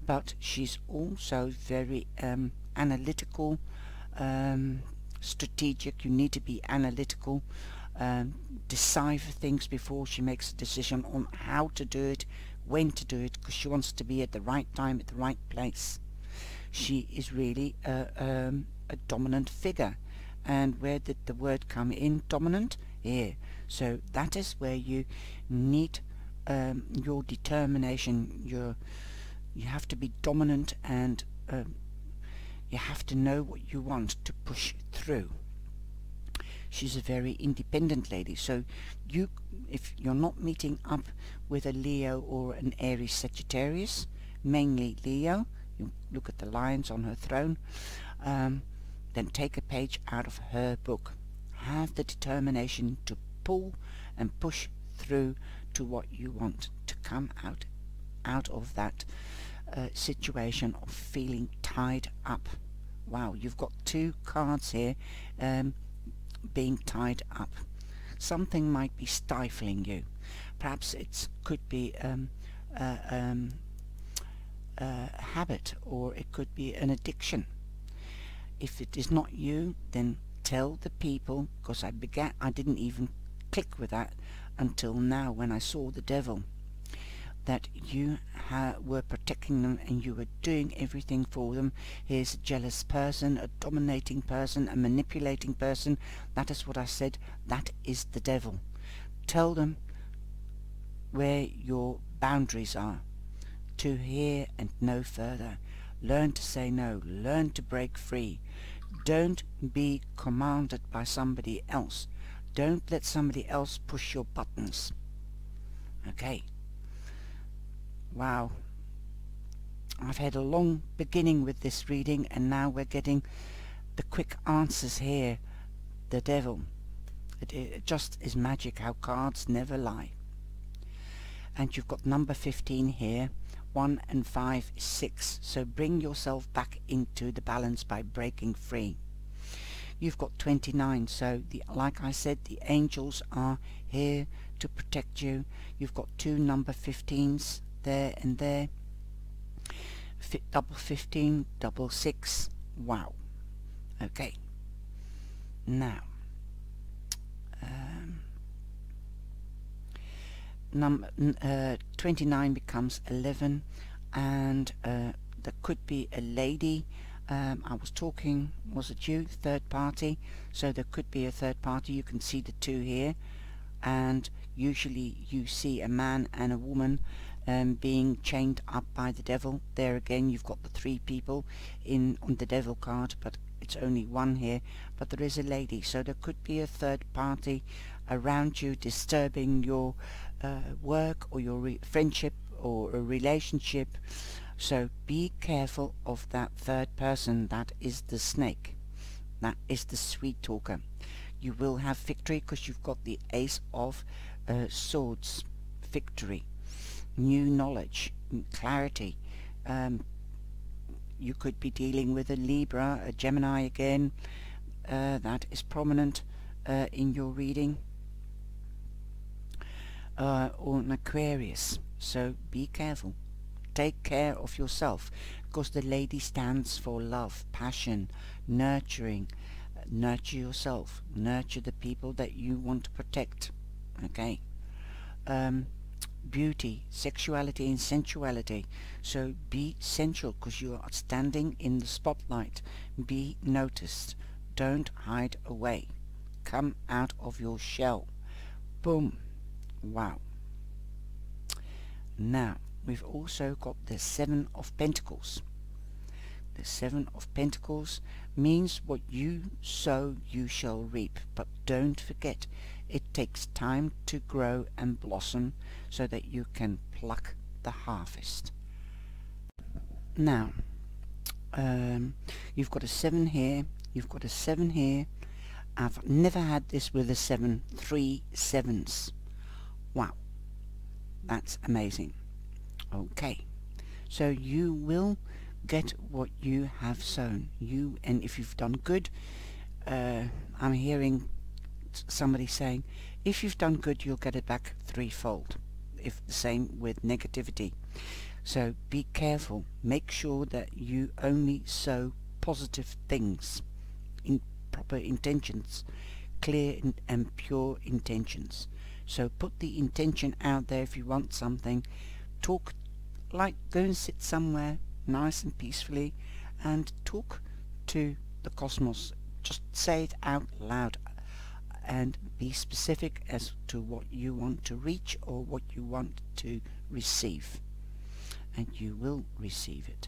but she's also very analytical, strategic. You need to be analytical, decipher things before she makes a decision on how to do it, when to do it, because she wants to be at the right time, at the right place. She is really a dominant figure. And where did the word come in? Dominant? Here. So that is where you need your determination. You have to be dominant, and you have to know what you want to push through. she's a very independent lady. So you, if you're not meeting up with a Leo or an Aries Sagittarius, mainly Leo, you look at the lions on her throne, then take a page out of her book. Have the determination to pull and push through to what you want, to come out of that situation of feeling tied up. Wow, you've got two cards here being tied up. Something might be stifling you. Perhaps it could be a habit, or it could be an addiction. If it is not you, then tell the people, because I didn't even click with that until now when I saw the devil, that you were protecting them and you were doing everything for them. Here's a jealous person, a dominating person, a manipulating person. That is what I said. That is the devil. Tell them where your boundaries are. To here and no further. Learn to say no. Learn to break free. Don't be commanded by somebody else. Don't let somebody else push your buttons. Okay. Wow. I've had a long beginning with this reading, and now we're getting the quick answers here. The devil. It just is magic how cards never lie. And you've got number 15 here. 1 and 5 is 6. So bring yourself back into the balance by breaking free. You've got 29, so like I said, the angels are here to protect you. You've got two number 15s there and there. Double 15, double 6. Wow. Okay. Now, number 29 becomes 11, and there could be a lady. I was talking, was it you, third party? So there could be a third party. You can see the two here, and usually you see a man and a woman being chained up by the devil. There again you've got the three people on the devil card, but it's only one here. But there is a lady, so there could be a third party around you disturbing your work or your friendship or a relationship. So be careful of that third person. That is the snake. That is the sweet talker. You will have victory because you've got the Ace of Swords. Victory, new knowledge, clarity. You could be dealing with a Libra, a Gemini again. That is prominent in your reading. Or an Aquarius. So be careful. Take care of yourself, because the lady stands for love, passion, nurturing. Nurture yourself. Nurture the people that you want to protect. Okay. Beauty, sexuality and sensuality. So be sensual, because you are standing in the spotlight. Be noticed. Don't hide away. Come out of your shell. Boom. Wow. Now, we've also got the 7 of Pentacles. The 7 of Pentacles means what you sow you shall reap. But don't forget, it takes time to grow and blossom so that you can pluck the harvest. Now, you've got a 7 here, you've got a 7 here. I've never had this with a 7, 3 7s. Wow, that's amazing. Okay, so you will get what you have sown. And if you've done good, I'm hearing somebody saying, if you've done good, you'll get it back threefold. If the same with negativity. So be careful. Make sure that you only sow positive things, in proper intentions, clear and pure intentions. So put the intention out there. If you want something, talk, like go and sit somewhere nice and peacefully and talk to the cosmos. Just say it out loud and be specific as to what you want to reach or what you want to receive, and you will receive it.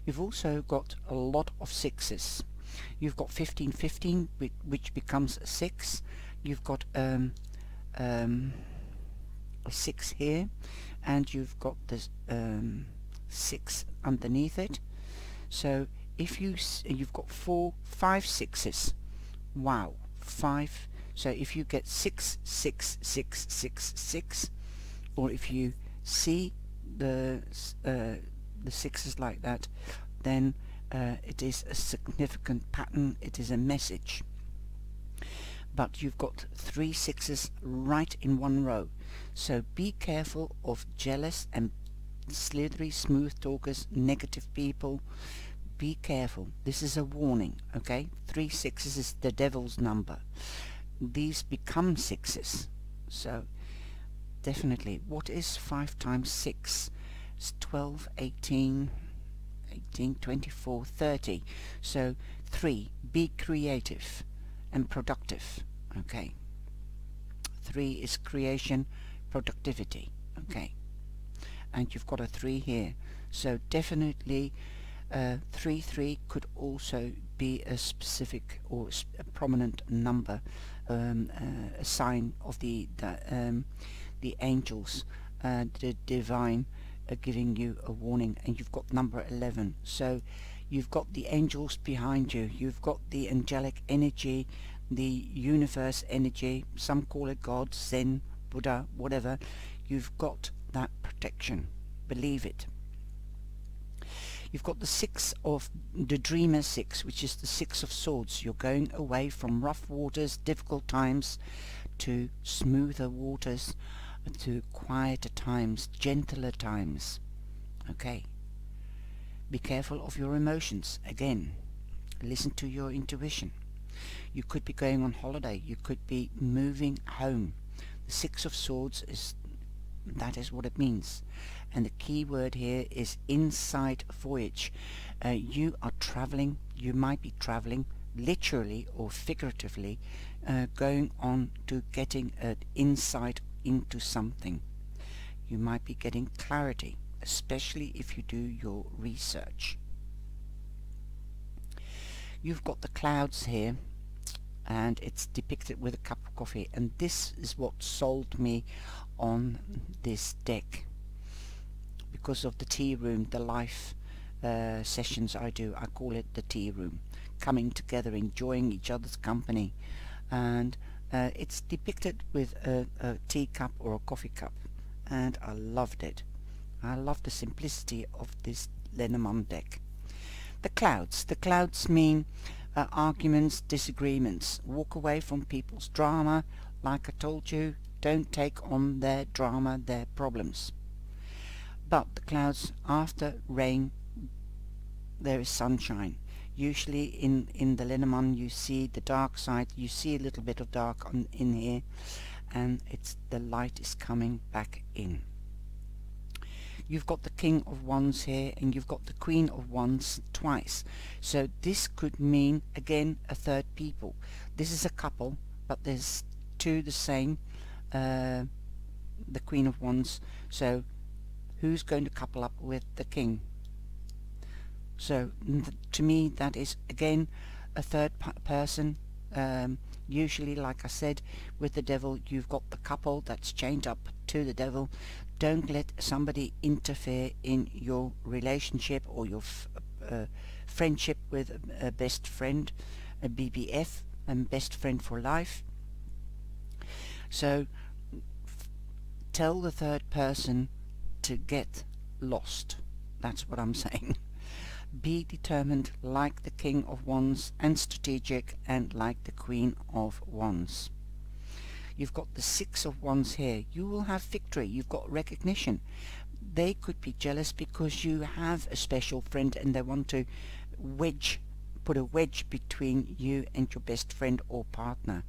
You've also got a lot of 6s. You've got 15, 15, which becomes a 6. You've got a 6 here, and you've got this 6 underneath it. So if you've got 4, 5 sixes. Wow, 5. So if you get 6, 6, 6, 6, 6, or if you see the sixes like that, then it is a significant pattern, it is a message. But you've got 3 sixes right in one row, so be careful of jealous and slithery smooth talkers, negative people. Be careful, this is a warning, okay? 3 sixes is the devil's number. These become sixes, so definitely. What is 5 times 6? It's 12, 18, 24, 30. So 3, be creative and productive, okay? 3 is creation, productivity, okay? And you've got a 3 here, so definitely 3, 3 could also be a specific or a prominent number, a sign of the angels, the divine, giving you a warning. And you've got number 11, so you've got the angels behind you, you've got the angelic energy, the universe energy, some call it God, Zen, Buddha, whatever. You've got that protection, believe it. You've got the 6 of the Dreamer 6, which is the 6 of Swords. You're going away from rough waters, difficult times, to smoother waters, to quieter times, gentler times. Okay. Be careful of your emotions. Again, listen to your intuition. You could be going on holiday. You could be moving home. The 6 of Swords that is what it means. And the key word here is inside voyage. You are traveling. You might be traveling literally or figuratively, going on to getting an insight into something. You might be getting clarity, especially if you do your research. You've got the clouds here, and it's depicted with a cup of coffee, and this is what sold me on this deck because of the tea room, the live sessions I do. I call it the tea room, coming together, enjoying each other's company, and it's depicted with a teacup or a coffee cup, and I loved it. I love the simplicity of this Lenormand deck. The clouds mean arguments, disagreements. Walk away from people's drama. Like I told you, don't take on their drama, their problems. But the clouds, after rain there is sunshine. Usually in the Lenormand you see the dark side, you see a little bit of dark in here, and the light is coming back in. You've got the King of Wands here, and you've got the Queen of Wands twice. So this could mean, again, a third people. This is a couple, but there's two the same, the Queen of Wands. So who's going to couple up with the King? So to me that is again a third person. Usually, like I said, with the devil you've got the couple that's chained up to the devil. Don't let somebody interfere in your relationship or your friendship with a best friend, a BBF, and best friend for life. So tell the third person to get lost. That's what I'm saying. Be determined like the King of Wands, and strategic, and like the Queen of Wands. You've got the Six of Wands here. You will have victory. You've got recognition. They could be jealous because you have a special friend and they want to put a wedge between you and your best friend or partner.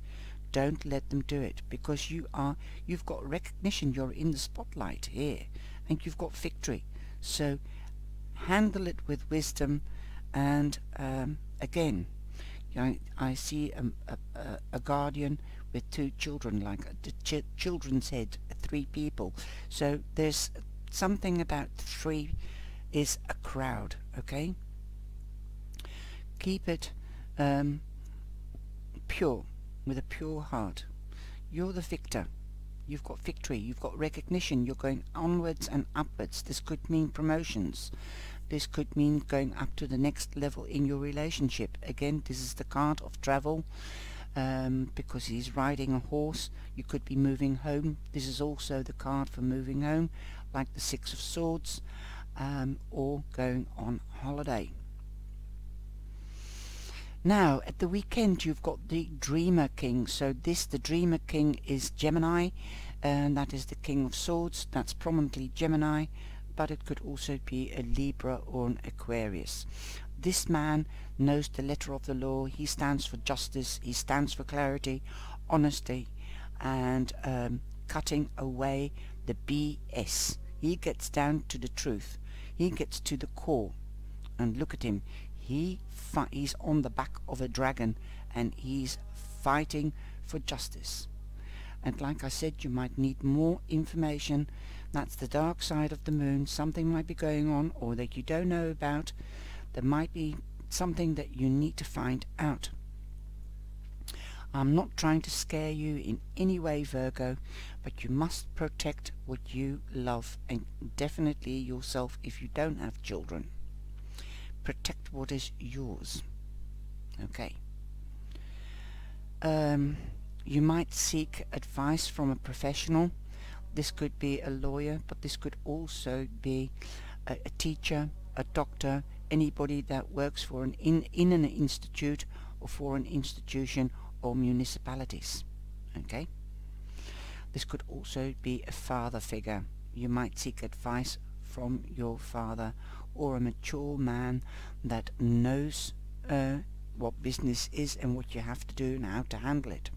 Don't let them do it, because you've got recognition. You're in the spotlight here and you've got victory. So handle it with wisdom. And again, I see a guardian with two children, like the children's head, 3 people. So there's something about 3 is a crowd. Okay, keep it pure, with a pure heart. You're the victor. You've got victory, you've got recognition, you're going onwards and upwards. This could mean promotions. This could mean going up to the next level in your relationship. Again, this is the card of travel, because he's riding a horse. You could be moving home. This is also the card for moving home, like the Six of Swords, or going on holiday. Now, at the weekend, you've got the Dreamer King. So the Dreamer King is Gemini, and that is the King of Swords. That's prominently Gemini, but it could also be a Libra or an Aquarius. This man knows the letter of the law. He stands for justice. He stands for clarity, honesty, and cutting away the BS. He gets down to the truth. He gets to the core. And look at him. He's on the back of a dragon, and he's fighting for justice. And like I said, you might need more information. That's the dark side of the moon. Something might be going on, or that you don't know about. There might be something that you need to find out. I'm not trying to scare you in any way, Virgo, but you must protect what you love, and definitely yourself if you don't have children. Protect what is yours. Okay. You might seek advice from a professional. This could be a lawyer, but this could also be a teacher, a doctor, anybody that works for in an institute or for an institution or municipalities. Okay. This could also be a father figure. You might seek advice from your father, or a mature man that knows what business is and what you have to do and how to handle it.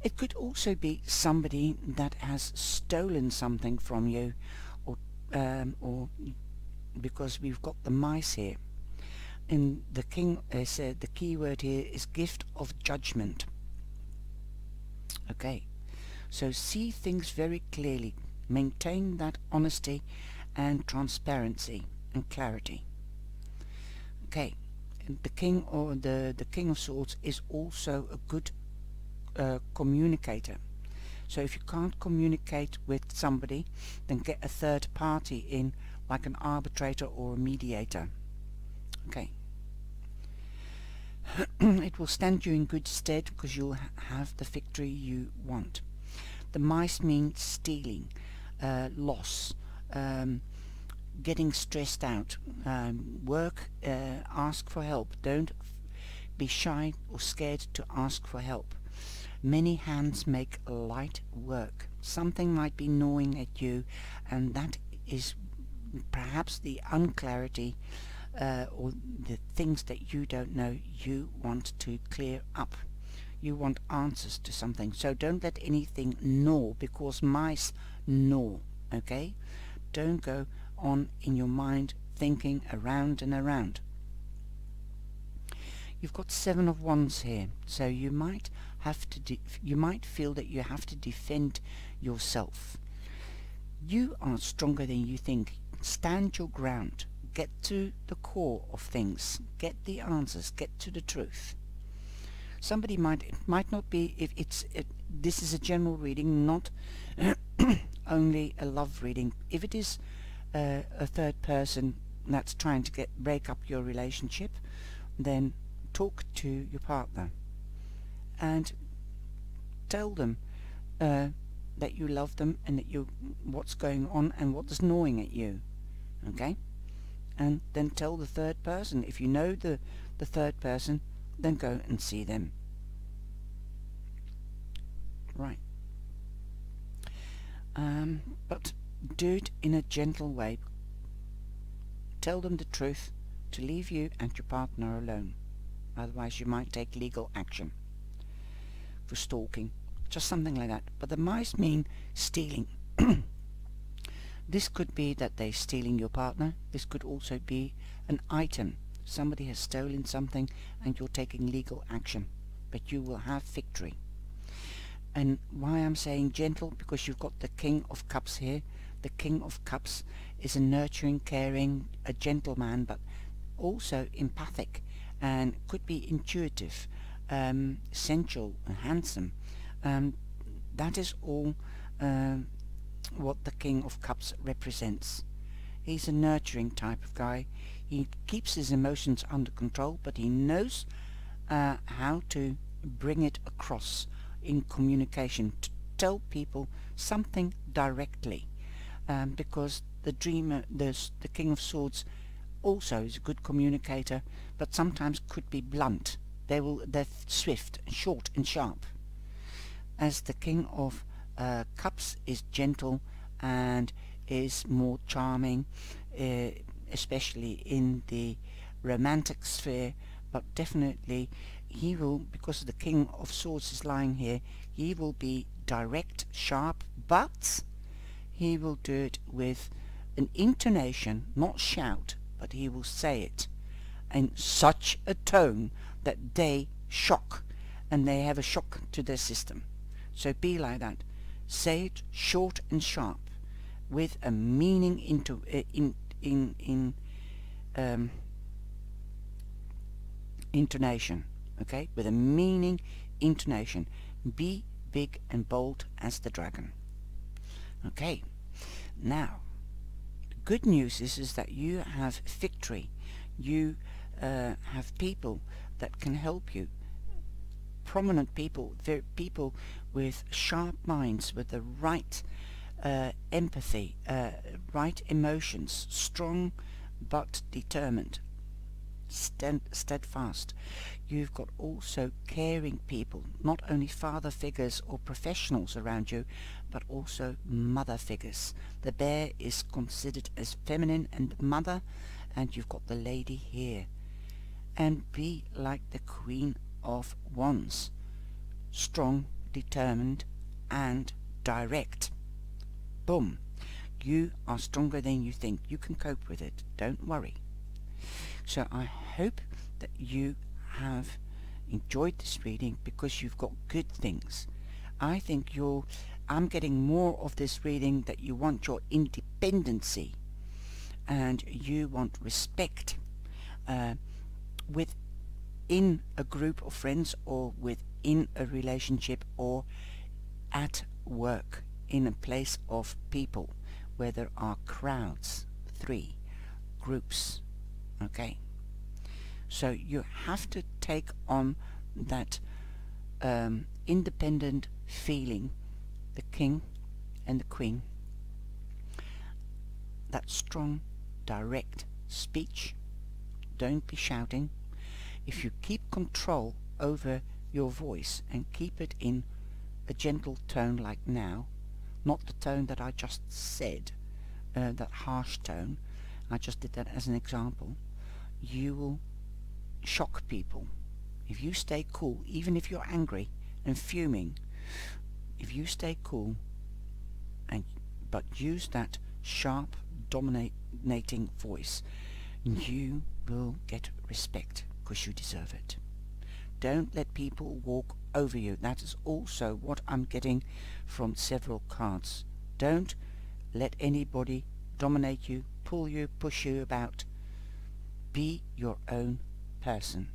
It could also be somebody that has stolen something from you, or because we've got the mice here. And the king said the key word here is gift of judgment. Okay, so see things very clearly. Maintain that honesty and transparency and clarity. Okay, and the king, or the King of Swords, is also a good communicator. So if you can't communicate with somebody, then get a third party in, like an arbitrator or a mediator. Okay. It will stand you in good stead because you'll have the victory you want. The mice mean stealing, loss, getting stressed out, work, ask for help. Don't be shy or scared to ask for help. Many hands make light work. Something might be gnawing at you, and that is perhaps the unclarity or the things that you don't know you want to clear up. You want answers to something, so don't let anything gnaw, because mice gnaw. Okay, don't go on in your mind thinking around and around. You've got Seven of Wands here, so you might have to you might feel that you have to defend yourself. You are stronger than you think. Stand your ground. Get to the core of things. Get the answers. Get to the truth. Somebody it might not be, if this is a general reading, not only a love reading. If it is a third person that's trying to break up your relationship, then talk to your partner and tell them that you love them, and that what's going on and what is gnawing at you. Okay, and then tell the third person. If you know the third person, then go and see them. Right. But do it in a gentle way. Tell them the truth, to leave you and your partner alone. Otherwise you might take legal action for stalking, just something like that. But the mice mean stealing. This could be that they're stealing your partner. This could also be an item. Somebody has stolen something and you're taking legal action, but you will have victory. And why I'm saying gentle, because you've got the King of Cups here. The King of Cups is a nurturing, caring, a gentleman, but also empathic and could be intuitive, sensual and handsome. That is all what the King of Cups represents. He's a nurturing type of guy. He keeps his emotions under control, but he knows how to bring it across in communication, to tell people something directly, because the dreamer, the King of Swords, also is a good communicator, but sometimes could be blunt. They're swift, short and sharp. As the King of Cups is gentle and is more charming, especially in the romantic sphere, but definitely he will, because the King of Swords is lying here, he will be direct, sharp, but he will do it with an intonation, not shout, but he will say it in such a tone that they shock, and they have a shock to their system. So be like that. Say it short and sharp, with a meaning intonation. Okay, with a meaning intonation. Be big and bold as the dragon. Okay, now the good news is that you have victory. You have people that can help you, prominent people, people with sharp minds, with the right empathy, right emotions, strong but determined, steadfast. You've got also caring people, not only father figures or professionals around you, but also mother figures. The bear is considered as feminine and mother, and you've got the lady here. And be like the Queen of Wands, strong, determined and direct. Boom. You are stronger than you think. You can cope with it. Don't worry. So I hope that you have enjoyed this reading, because you've got good things. I think I'm getting more of this reading that you want your independency and you want respect within a group of friends, or within a relationship, or at work, in a place of people where there are crowds, 3 groups. Okay, so you have to take on that independent feeling, the king and the queen, that strong, direct speech. Don't be shouting. If you keep control over your voice and keep it in a gentle tone like now, not the tone that I just said, that harsh tone, I just did that as an example, you will shock people. If you stay cool, even if you're angry and fuming, if you stay cool but use that sharp, dominating voice, you will get respect, because you deserve it. Don't let people walk over you. That is also what I'm getting from several cards. Don't let anybody dominate you, pull you, push you about. Be your own person,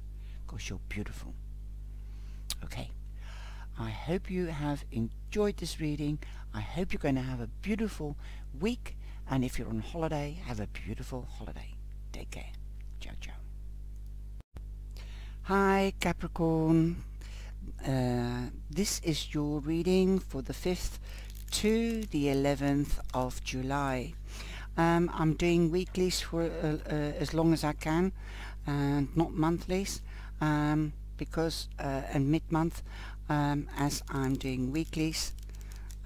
because you're beautiful. Okay, I hope you have enjoyed this reading. I hope you're going to have a beautiful week, and if you're on holiday, have a beautiful holiday. Take care. Ciao, ciao. Hi Capricorn, this is your reading for the 5th to the 11th of July. I'm doing weeklies for as long as I can, and not monthlies, because and mid-month, as I'm doing weeklies,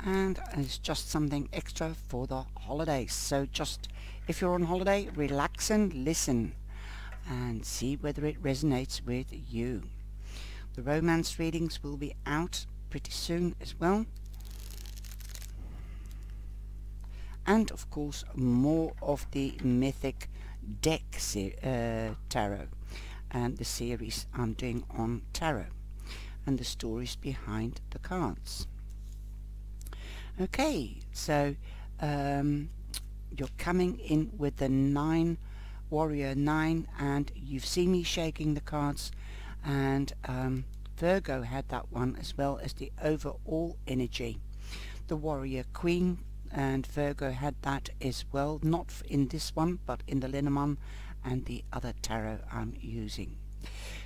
and it's just something extra for the holidays. So just, if you're on holiday, relax and listen and see whether it resonates with you. The romance readings will be out pretty soon as well, and of course more of the mythic deck tarot, and the series I'm doing on tarot, and the stories behind the cards. Okay, so you're coming in with the 9 Warrior 9, and you've seen me shaking the cards, and Virgo had that one as well as the overall energy. The Warrior Queen, and Virgo had that as well, not in this one but in the Lenormand and the other tarot I'm using.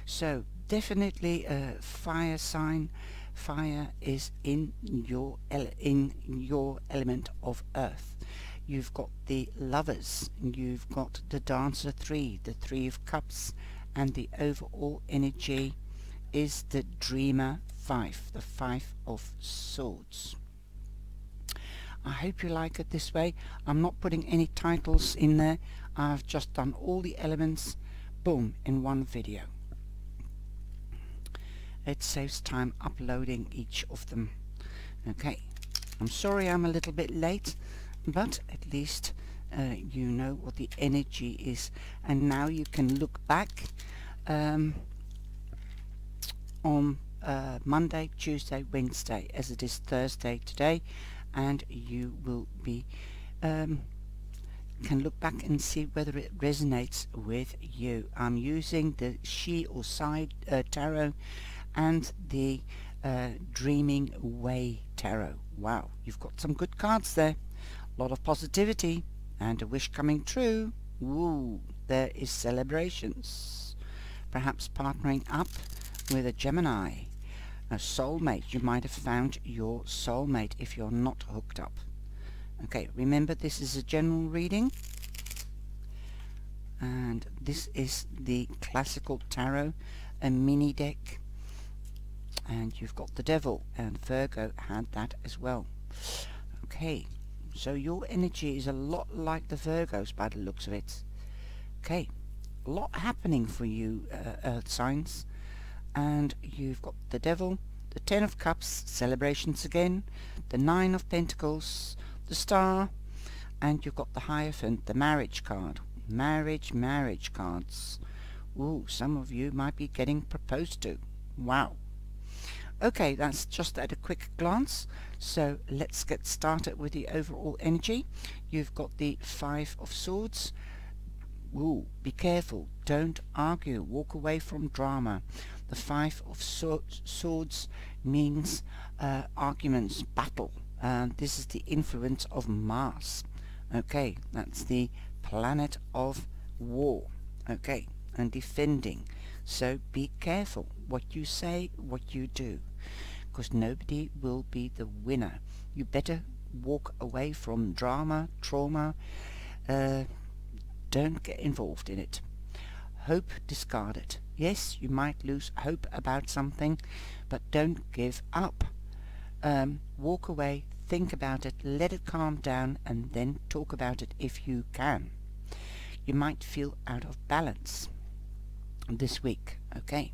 So definitely a fire sign. Fire is in your element of earth. You've got the Lovers, you've got the Dancer 3, the 3 of Cups, and the overall energy is the Dreamer 5, the 5 of Swords. I hope you like it this way. I'm not putting any titles in there. I've just done all the elements, boom, in one video. It saves time uploading each of them. Okay, I'm sorry I'm a little bit late, but at least you know what the energy is, and now you can look back on Monday, Tuesday, Wednesday, as it is Thursday today, and you will be can look back and see whether it resonates with you. I'm using the She or Side tarot and the Dreaming Way tarot. Wow, you've got some good cards there. A lot of positivity and a wish coming true. Ooh, there is celebrations. Perhaps partnering up with a Gemini, a soulmate. You might have found your soulmate if you're not hooked up. Okay, remember this is a general reading, and this is the classical tarot, a mini deck, and you've got the Devil, and Virgo had that as well. Okay, so your energy is a lot like the Virgos by the looks of it. Okay, a lot happening for you Earth signs, and you've got the Devil, the 10 of Cups, celebrations again, the 9 of Pentacles, the Star, and you've got the Hierophant, the marriage card. Marriage cards. Ooh, some of you might be getting proposed to. Wow. Okay, that's just at a quick glance. So let's get started with the overall energy. You've got the 5 of Swords. Ooh, be careful. Don't argue. Walk away from drama. The 5 of Swords means arguments, battle. This is the influence of Mars. Okay, that's the planet of war. Okay, and defending. So be careful what you say, what you do, because nobody will be the winner. You better walk away from drama, trauma. Don't get involved in it. Hope discarded. Yes, you might lose hope about something, but don't give up. Walk away, think about it, let it calm down, and then talk about it if you can. You might feel out of balance this week. Okay,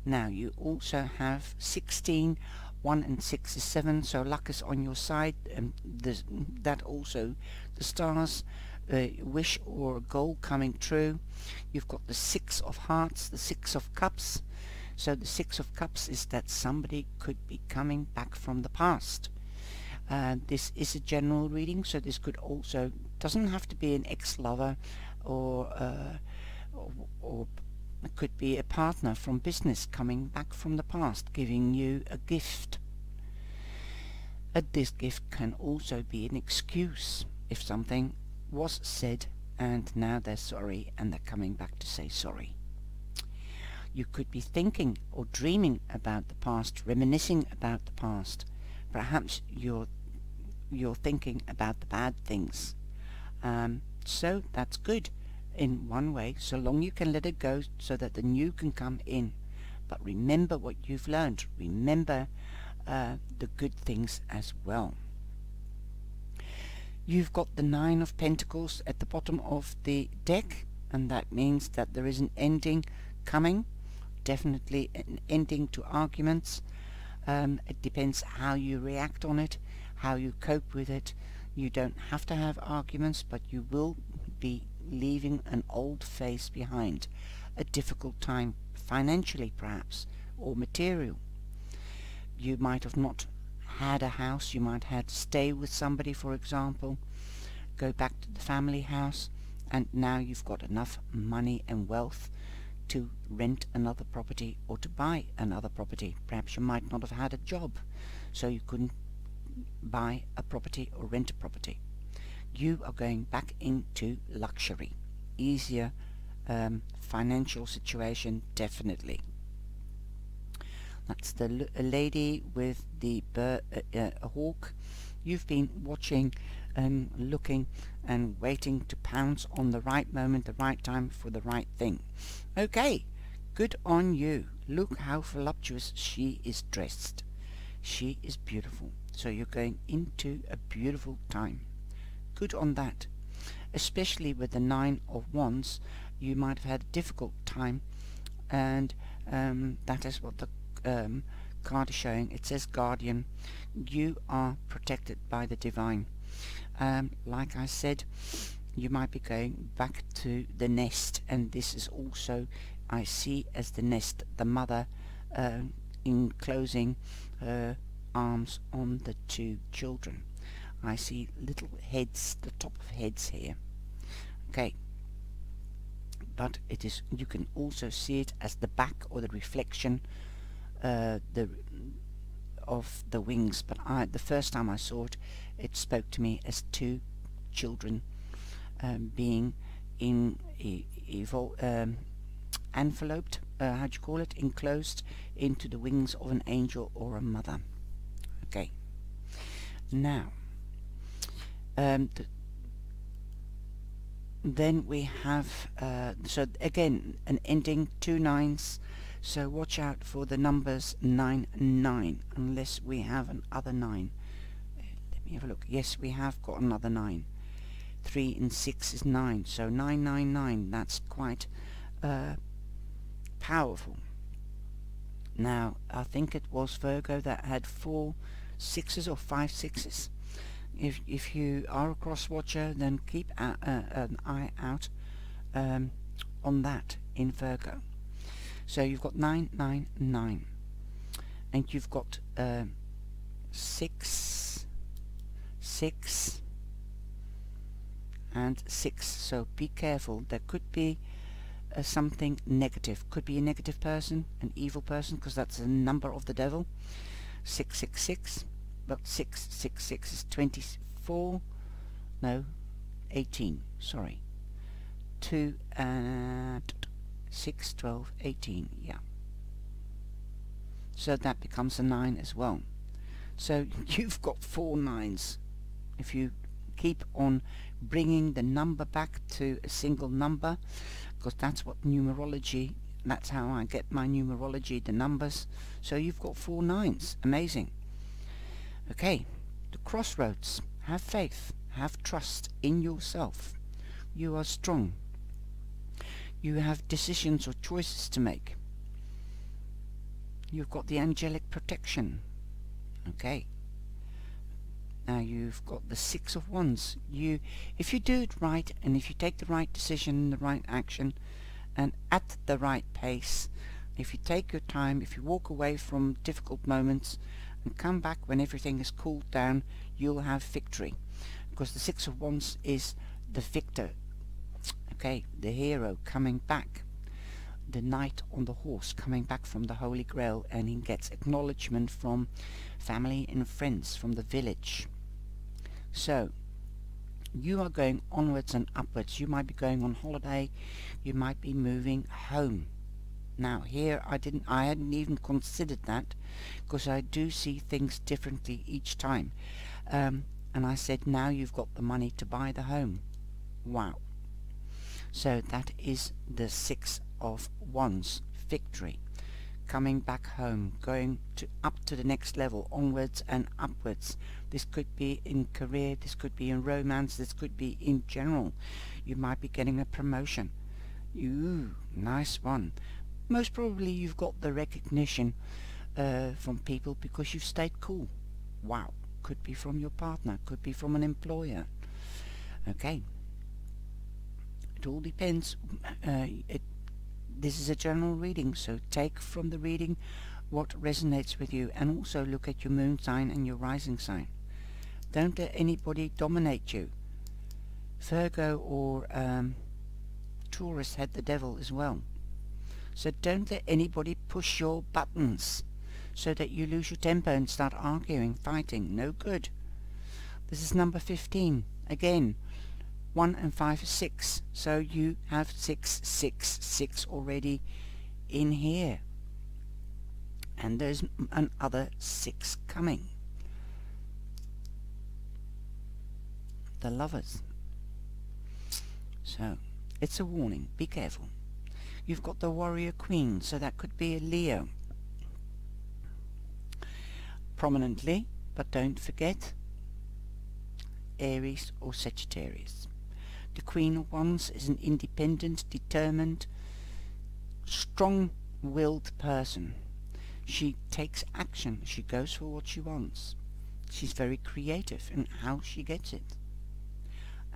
now you also have 16, 1 and 6 is 7, so luck is on your side. That also, the stars, wish or a goal coming true. You've got the 6 of Hearts, the 6 of Cups. So the 6 of Cups is that somebody could be coming back from the past. This is a general reading, so this could also, doesn't have to be an ex-lover, or it could be a partner from business coming back from the past, giving you a gift. This gift can also be an excuse if something was said and now they're sorry and they're coming back to say sorry. You could be thinking or dreaming about the past, reminiscing about the past. Perhaps you're thinking about the bad things. So that's good in one way, so long you can let it go so that the new can come in. But remember what you've learned. Remember the good things as well. You've got the 9 of Pentacles at the bottom of the deck, and that means that there is an ending coming. Definitely an ending to arguments. It depends how you react on it, how you cope with it. You don't have to have arguments, but you will be leaving an old phase behind. A difficult time financially perhaps, or material. You might have not had a house, you might have had to stay with somebody, for example, go back to the family house, and now you've got enough money and wealth to rent another property or to buy another property. Perhaps you might not have had a job, so you couldn't buy a property or rent a property. You are going back into luxury. Easier financial situation, definitely. That's the lady with the hawk. You've been watching and looking and waiting to pounce on the right moment, the right time for the right thing. Okay, good on you. Look how voluptuous she is dressed. She is beautiful. So you're going into a beautiful time. Good on that. Especially with the 9 of Wands, you might have had a difficult time, and that is what the card is showing. It says Guardian. You are protected by the divine. Like I said, you might be going back to the nest, and this is also, I see as the nest, the mother enclosing her arms on the 2 children. I see little heads, the top of heads here. Okay, but it is, you can also see it as the back or the reflection of the wings, but the first time I saw it, it spoke to me as 2 children being enveloped, how do you call it, enclosed into the wings of an angel or a mother. Okay, now then we have so again an ending, 2 9s, so watch out for the numbers 9 9, unless we have another 9. Let me have a look. Yes, we have got another 9. 3 and 6 is 9, so 999, that's quite powerful. Now I think it was Virgo that had 4 6s or 5 6s. If you are a cross watcher, then keep an eye out on that in Virgo. So you've got 999, and you've got 6 6 and 6. So be careful. There could be something negative. Could be a negative person, an evil person, because that's the number of the devil. 666. But 666 is 24, no, 18, sorry. 2 and 6, 12, 18, yeah. So that becomes a 9 as well. So you've got 4 9s. If you keep on bringing the number back to a single number, because that's what numerology, that's how I get my numerology, the numbers. So you've got 4 9s, amazing. Okay, the crossroads. Have faith, have trust in yourself. You are strong. You have decisions or choices to make. You've got the angelic protection. Okay. Now you've got the 6 of Wands. If you do it right, and if you take the right decision, the right action, and at the right pace, if you take your time, if you walk away from difficult moments, and come back when everything is cooled down, you'll have victory, because the 6 of Wands is the victor. Okay, the hero coming back, the knight on the horse coming back from the Holy Grail, and he gets acknowledgement from family and friends, from the village. So you are going onwards and upwards. You might be going on holiday, you might be moving home. Now here I hadn't even considered that, because I do see things differently each time. And I said, now you've got the money to buy the home. Wow. So that is the 6 of Wands, victory. Coming back home, going up to the next level, onwards and upwards. This could be in career, this could be in romance, this could be in general. You might be getting a promotion. Ooh, nice one. Most probably you've got the recognition from people because you've stayed cool. Wow. Could be from your partner, could be from an employer. Okay. It all depends. This is a general reading, so take from the reading what resonates with you, and also look at your moon sign and your rising sign. Don't let anybody dominate you. Virgo or Taurus had the devil as well. So don't let anybody push your buttons so that you lose your temper and start arguing, fighting. No good. This is number 15. Again, 1 and 5 is 6. So you have 6, 6, 6 already in here. And there's another 6 coming. The Lovers. So, it's a warning. Be careful. You've got the Warrior Queen, so that could be a Leo. Prominently, but don't forget Aries or Sagittarius. The Queen of Wands is an independent, determined, strong-willed person. She takes action. She goes for what she wants. She's very creative in how she gets it.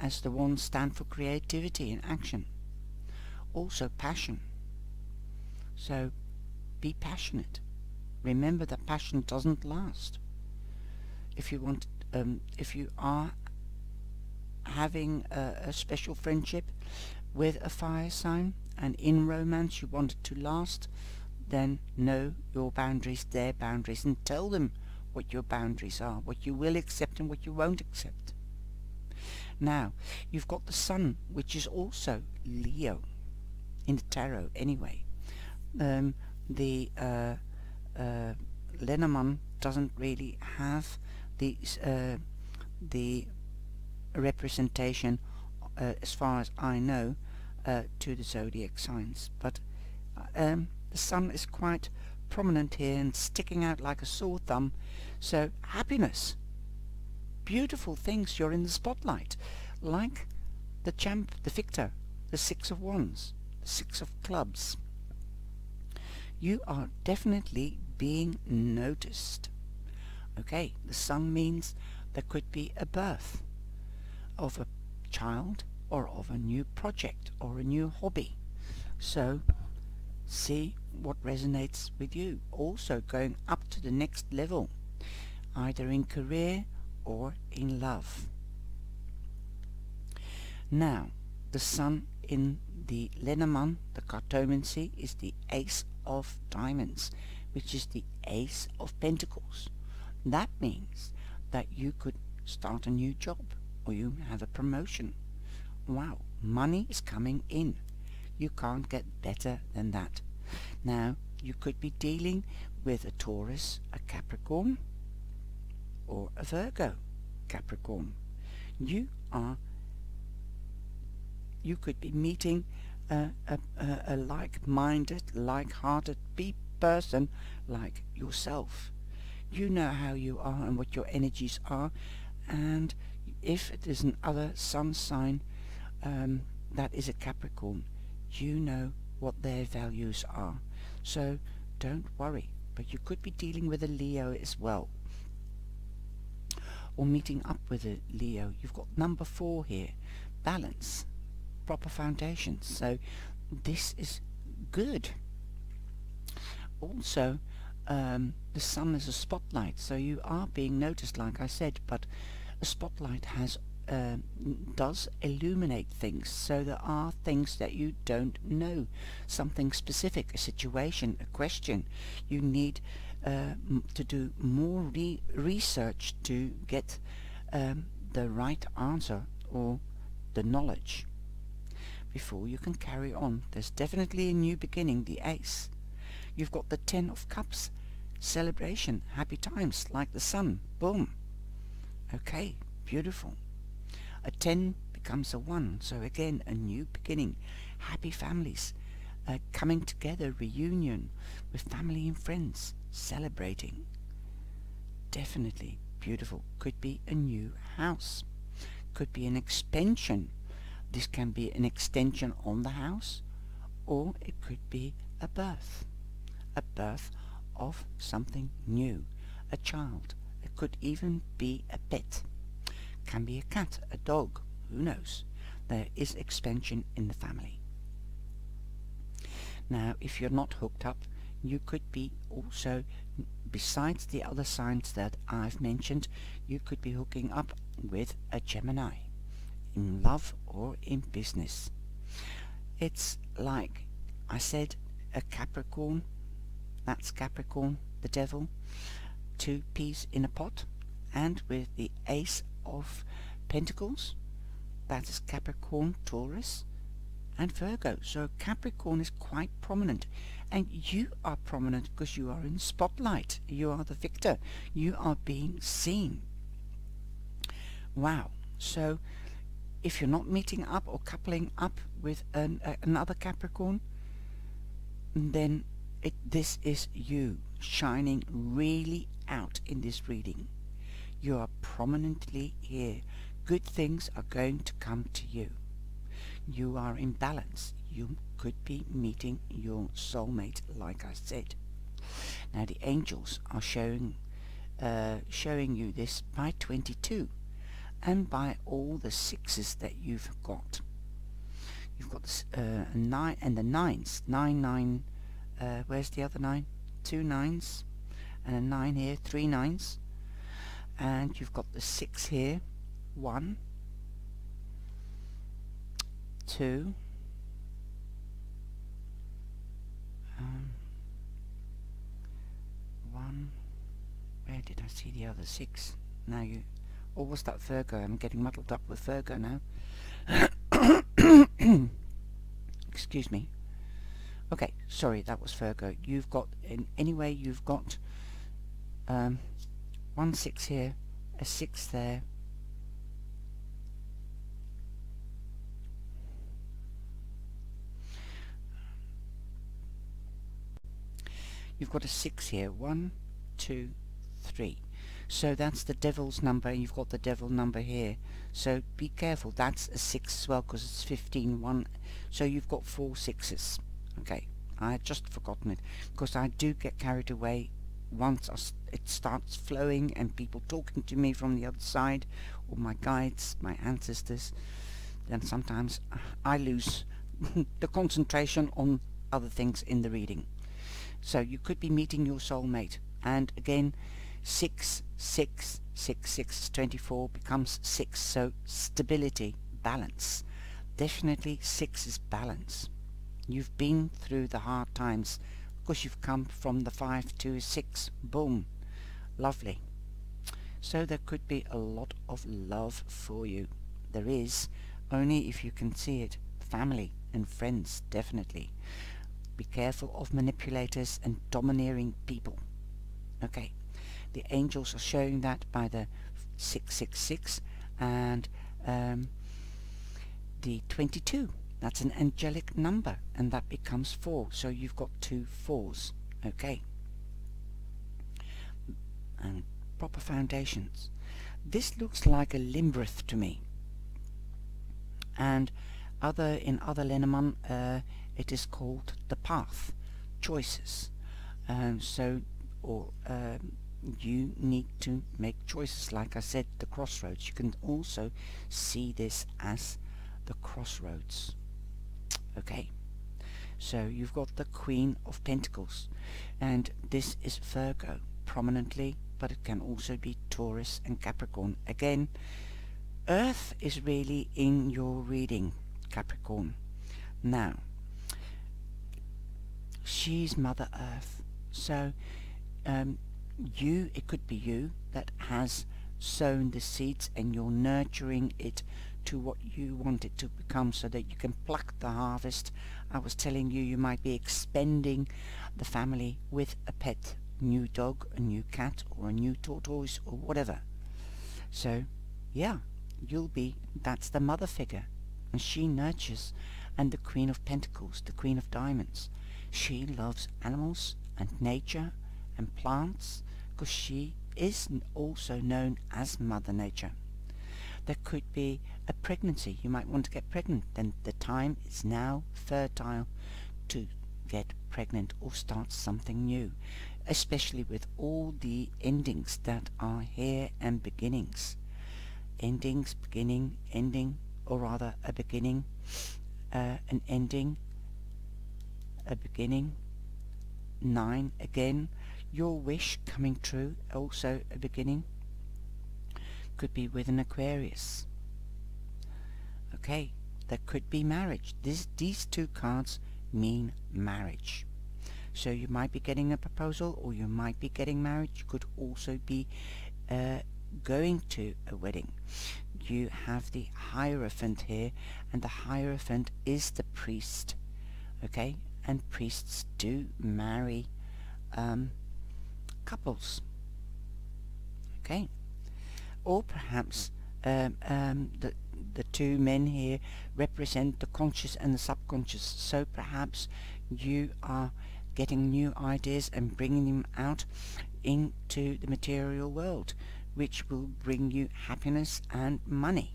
As the wands stand for creativity and action. Also passion. So be passionate. Remember that passion doesn't last. If you are having a special friendship with a fire sign and in romance you want it to last, then know your boundaries, their boundaries, and tell them what your boundaries are, what you will accept and what you won't accept. Now, you've got the Sun, which is also Leo, in the tarot anyway. The Lenormand doesn't really have the representation, as far as I know, to the zodiac signs, but the Sun is quite prominent here and sticking out like a sore thumb. So happiness, beautiful things, you're in the spotlight, like the champ, the victor, the 6 of Wands, the 6 of Clubs. You are definitely being noticed. Okay, the Sun means there could be a birth of a child or of a new project or a new hobby. So see what resonates with you. Also going up to the next level, either in career or in love. Now, the Sun in the Lenormand, the cartomancy, is the Ace of Diamonds, which is the Ace of Pentacles. That means that you could start a new job, or you have a promotion. Wow, money is coming in. You can't get better than that. Now, you could be dealing with a Taurus, a Capricorn, or a Virgo Capricorn. You could be meeting a like-minded, like-hearted person like yourself. You know how you are and what your energies are, and if it is another sun sign that is a Capricorn, you know what their values are. So don't worry, but you could be dealing with a Leo as well, or meeting up with a Leo. You've got number 4 here, balance, proper foundations, so this is good. Also, the Sun is a spotlight, so you are being noticed, like I said, but a spotlight does illuminate things, so there are things that you don't know, something specific, a situation, a question. You need to do more research to get the right answer or the knowledge before you can carry on. There's definitely a new beginning, the Ace. You've got the 10 of Cups, celebration, happy times, like the Sun. Boom. Okay, beautiful. A 10 becomes a 1, so again a new beginning. Happy families, coming together, reunion with family and friends, celebrating. Definitely beautiful. Could be a new house, could be an expansion. This can be an extension on the house, or it could be a birth of something new, a child. It could even be a pet, can be a cat, a dog, who knows. There is expansion in the family. Now, if you're not hooked up, you could be also, besides the other signs that I've mentioned, you could be hooking up with a Gemini. in love or in business. It's like I said, a Capricorn, that's Capricorn, the devil, 2 peas in a pot, and with the Ace of Pentacles, that is Capricorn, Taurus, and Virgo. So Capricorn is quite prominent, and you are prominent because you are in spotlight. You are the victor. You are being seen. Wow. So if you're not meeting up or coupling up with another Capricorn, then this is you shining really out in this reading. You are prominently here. Good things are going to come to you. You are in balance. You could be meeting your soulmate, like I said. Now the angels are showing you this by 22 and by all the 6s that you've got. You've got this 9 and the 9s. 9, where's the other 9? 2 9s and a 9 here, 3 9s, and you've got the 6 here, 1, 2, 1. Where did I see the other 6? Now you, or was that Virgo? I'm getting muddled up with Virgo now. Excuse me. Okay, sorry, that was Virgo. You've got, anyway, you've got 1 6 here, a 6 there, you've got a 6 here, 1 2 3. So that's the devil's number. You've got the devil number here, so be careful. That's a 6 as well, because it's 15 1, so you've got 4 6s. Okay, I had just forgotten it, because I do get carried away once it starts flowing and people talking to me from the other side, or my guides, my ancestors. Then sometimes I lose the concentration on other things in the reading. So you could be meeting your soulmate, and again 6 6 6 6 24 becomes 6, so stability, balance. Definitely 6 is balance. You've been through the hard times because you've come from the 5 to 6. Boom, lovely. So there could be a lot of love for you. There is, only if you can see it. Family and friends, definitely. Be careful of manipulators and domineering people. Okay, the angels are showing that by the 666 and the 22. That's an angelic number, and that becomes 4, so you've got 2 4s. Okay, and proper foundations. This looks like a Limbrith to me, and in other Lenormand it is called the path, choices. You need to make choices. Like I said, the crossroads. You can also see this as the crossroads. Okay, so you've got the Queen of Pentacles, and this is Virgo prominently, but it can also be Taurus and Capricorn. Again, Earth is really in your reading, Capricorn. Now, she's Mother Earth, so it could be you that has sown the seeds, and you're nurturing it to what you want it to become, so that you can pluck the harvest. I was telling you, you might be expanding the family with a pet, new dog, a new cat, or a new tortoise, or whatever. So yeah, that's the mother figure, and she nurtures. And the Queen of Pentacles, the Queen of Diamonds, she loves animals and nature and plants, because she is also known as Mother Nature. There could be a pregnancy. You might want to get pregnant. Then the time is now fertile to get pregnant or start something new, especially with all the endings that are here, and beginnings. Endings, beginning, ending, or rather a beginning, an ending, a beginning. 9 again, your wish coming true, also a beginning. Could be with an Aquarius. Okay, there could be marriage. These two cards mean marriage. So you might be getting a proposal, or you might be getting married. You could also be going to a wedding. You have the Hierophant here, and the Hierophant is the priest. Okay, and priests do marry couples. Okay, or perhaps the two men here represent the conscious and the subconscious. So perhaps you are getting new ideas and bringing them out into the material world, which will bring you happiness and money.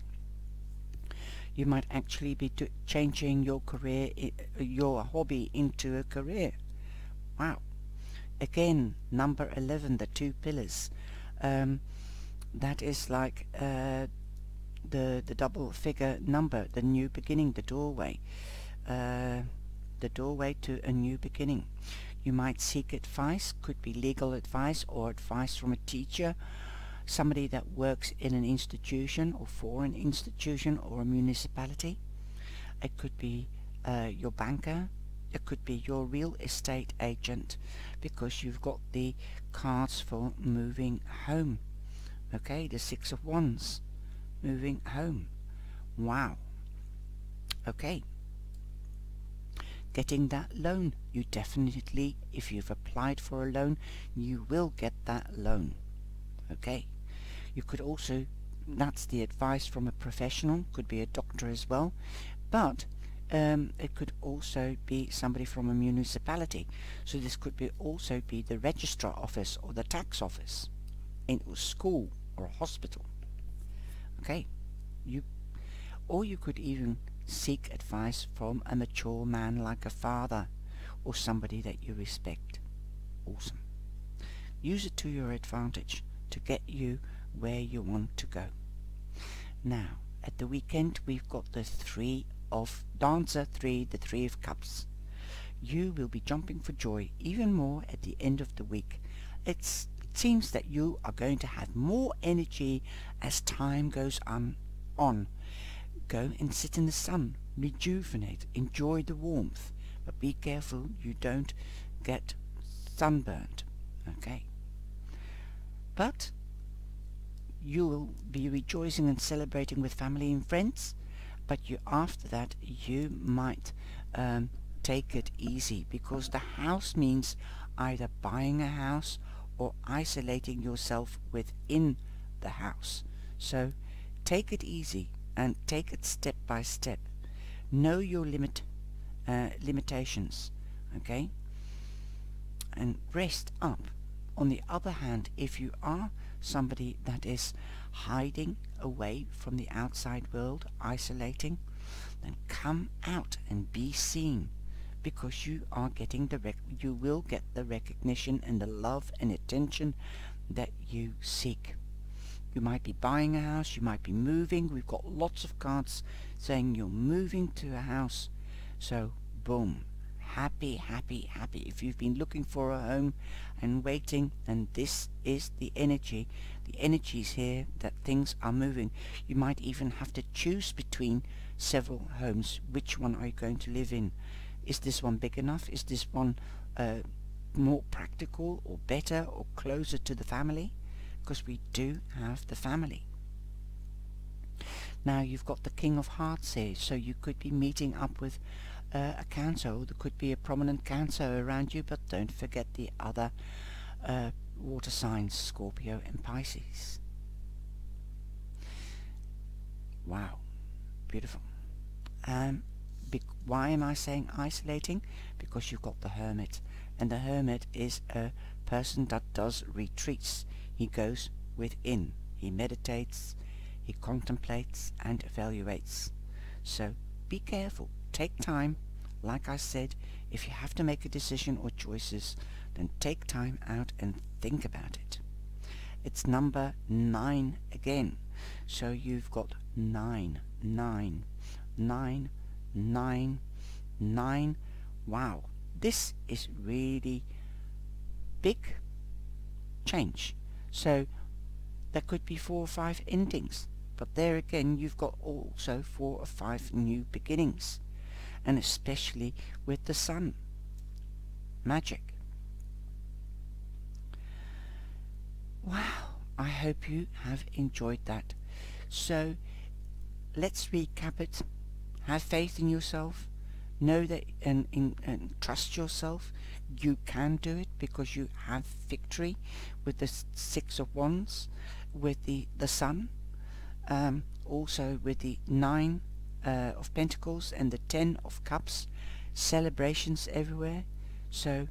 You might actually be changing your career, your hobby, into a career. Wow. Again, number 11, the two pillars. That is like the double figure number, the new beginning, the doorway. The doorway to a new beginning. You might seek advice, could be legal advice or advice from a teacher, somebody that works in an institution or for an institution or a municipality. It could be your banker, it could be your real estate agent, because you've got the cards for moving home. Okay, the Six of Wands, moving home. Wow. Okay. Getting that loan. You definitely, if you've applied for a loan, you will get that loan. Okay. You could also, that's the advice from a professional, could be a doctor as well, but it could also be somebody from a municipality. So this could be also be the registrar office or the tax office, in a school or a hospital. Okay. Or you could even seek advice from a mature man like a father or somebody that you respect. Awesome. Use it to your advantage to get you where you want to go. Now, at the weekend, we've got the Three of Dancer 3, the Three of Cups. You will be jumping for joy even more at the end of the week. It seems that you are going to have more energy as time goes on. Go and sit in the sun, rejuvenate, enjoy the warmth, but be careful you don't get sunburned. Okay. But you will be rejoicing and celebrating with family and friends, but after that you might take it easy, because the house means either buying a house or isolating yourself within the house. So take it easy and take it step by step. Know your limitations, okay? And rest up. On the other hand, if you are somebody that is hiding away from the outside world, isolating, then come out and be seen, because you are getting you will get the recognition and the love and attention that you seek. You might be buying a house, you might be moving. We've got lots of cards saying you're moving to a house. So, boom. Happy, happy, happy. If you've been looking for a home and waiting, and this is the energy. The energy is here that things are moving. You might even have to choose between several homes. Which one are you going to live in? Is this one big enough? Is this one more practical or better or closer to the family? Because we do have the family. Now you've got the King of Hearts here, so you could be meeting up with a Cancer, or there could be a prominent Cancer around you, but don't forget the other water signs, Scorpio and Pisces. Wow, beautiful. Why am I saying isolating? Because you've got the Hermit, and the Hermit is a person that does retreats. He goes within, he meditates, he contemplates and evaluates. So be careful, take time. Like I said, if you have to make a decision or choices, then take time out and think about it. It's number 9 again. So you've got 9, 9, 9, 9, 9. Wow, this is really big change. So there could be 4 or 5 endings. But there again, you've got also 4 or 5 new beginnings, and especially with the sun magic. Wow, I hope you have enjoyed that. So let's recap it. Have faith in yourself. Know that and trust yourself. You can do it because you have victory with the 6 of Wands, with the sun, also with the 9 of Pentacles and the 10 of Cups. Celebrations everywhere. So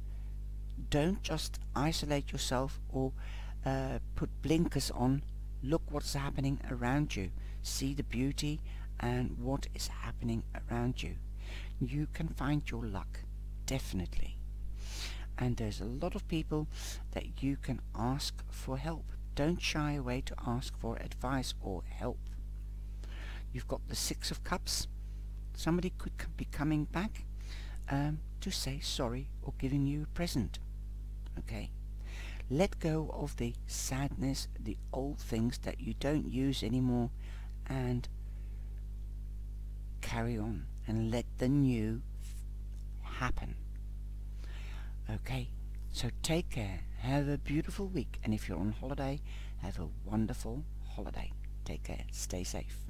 don't just isolate yourself or put blinkers on. Look what's happening around you. See the beauty and what is happening around you. You can find your luck, definitely. And there's a lot of people that you can ask for help. Don't shy away to ask for advice or help. You've got the 6 of Cups. Somebody could be coming back to say sorry or giving you a present. Okay? Let go of the sadness, the old things that you don't use anymore, and carry on and let the new happen. Okay, so take care, have a beautiful week, and if you're on holiday, have a wonderful holiday. Take care, stay safe.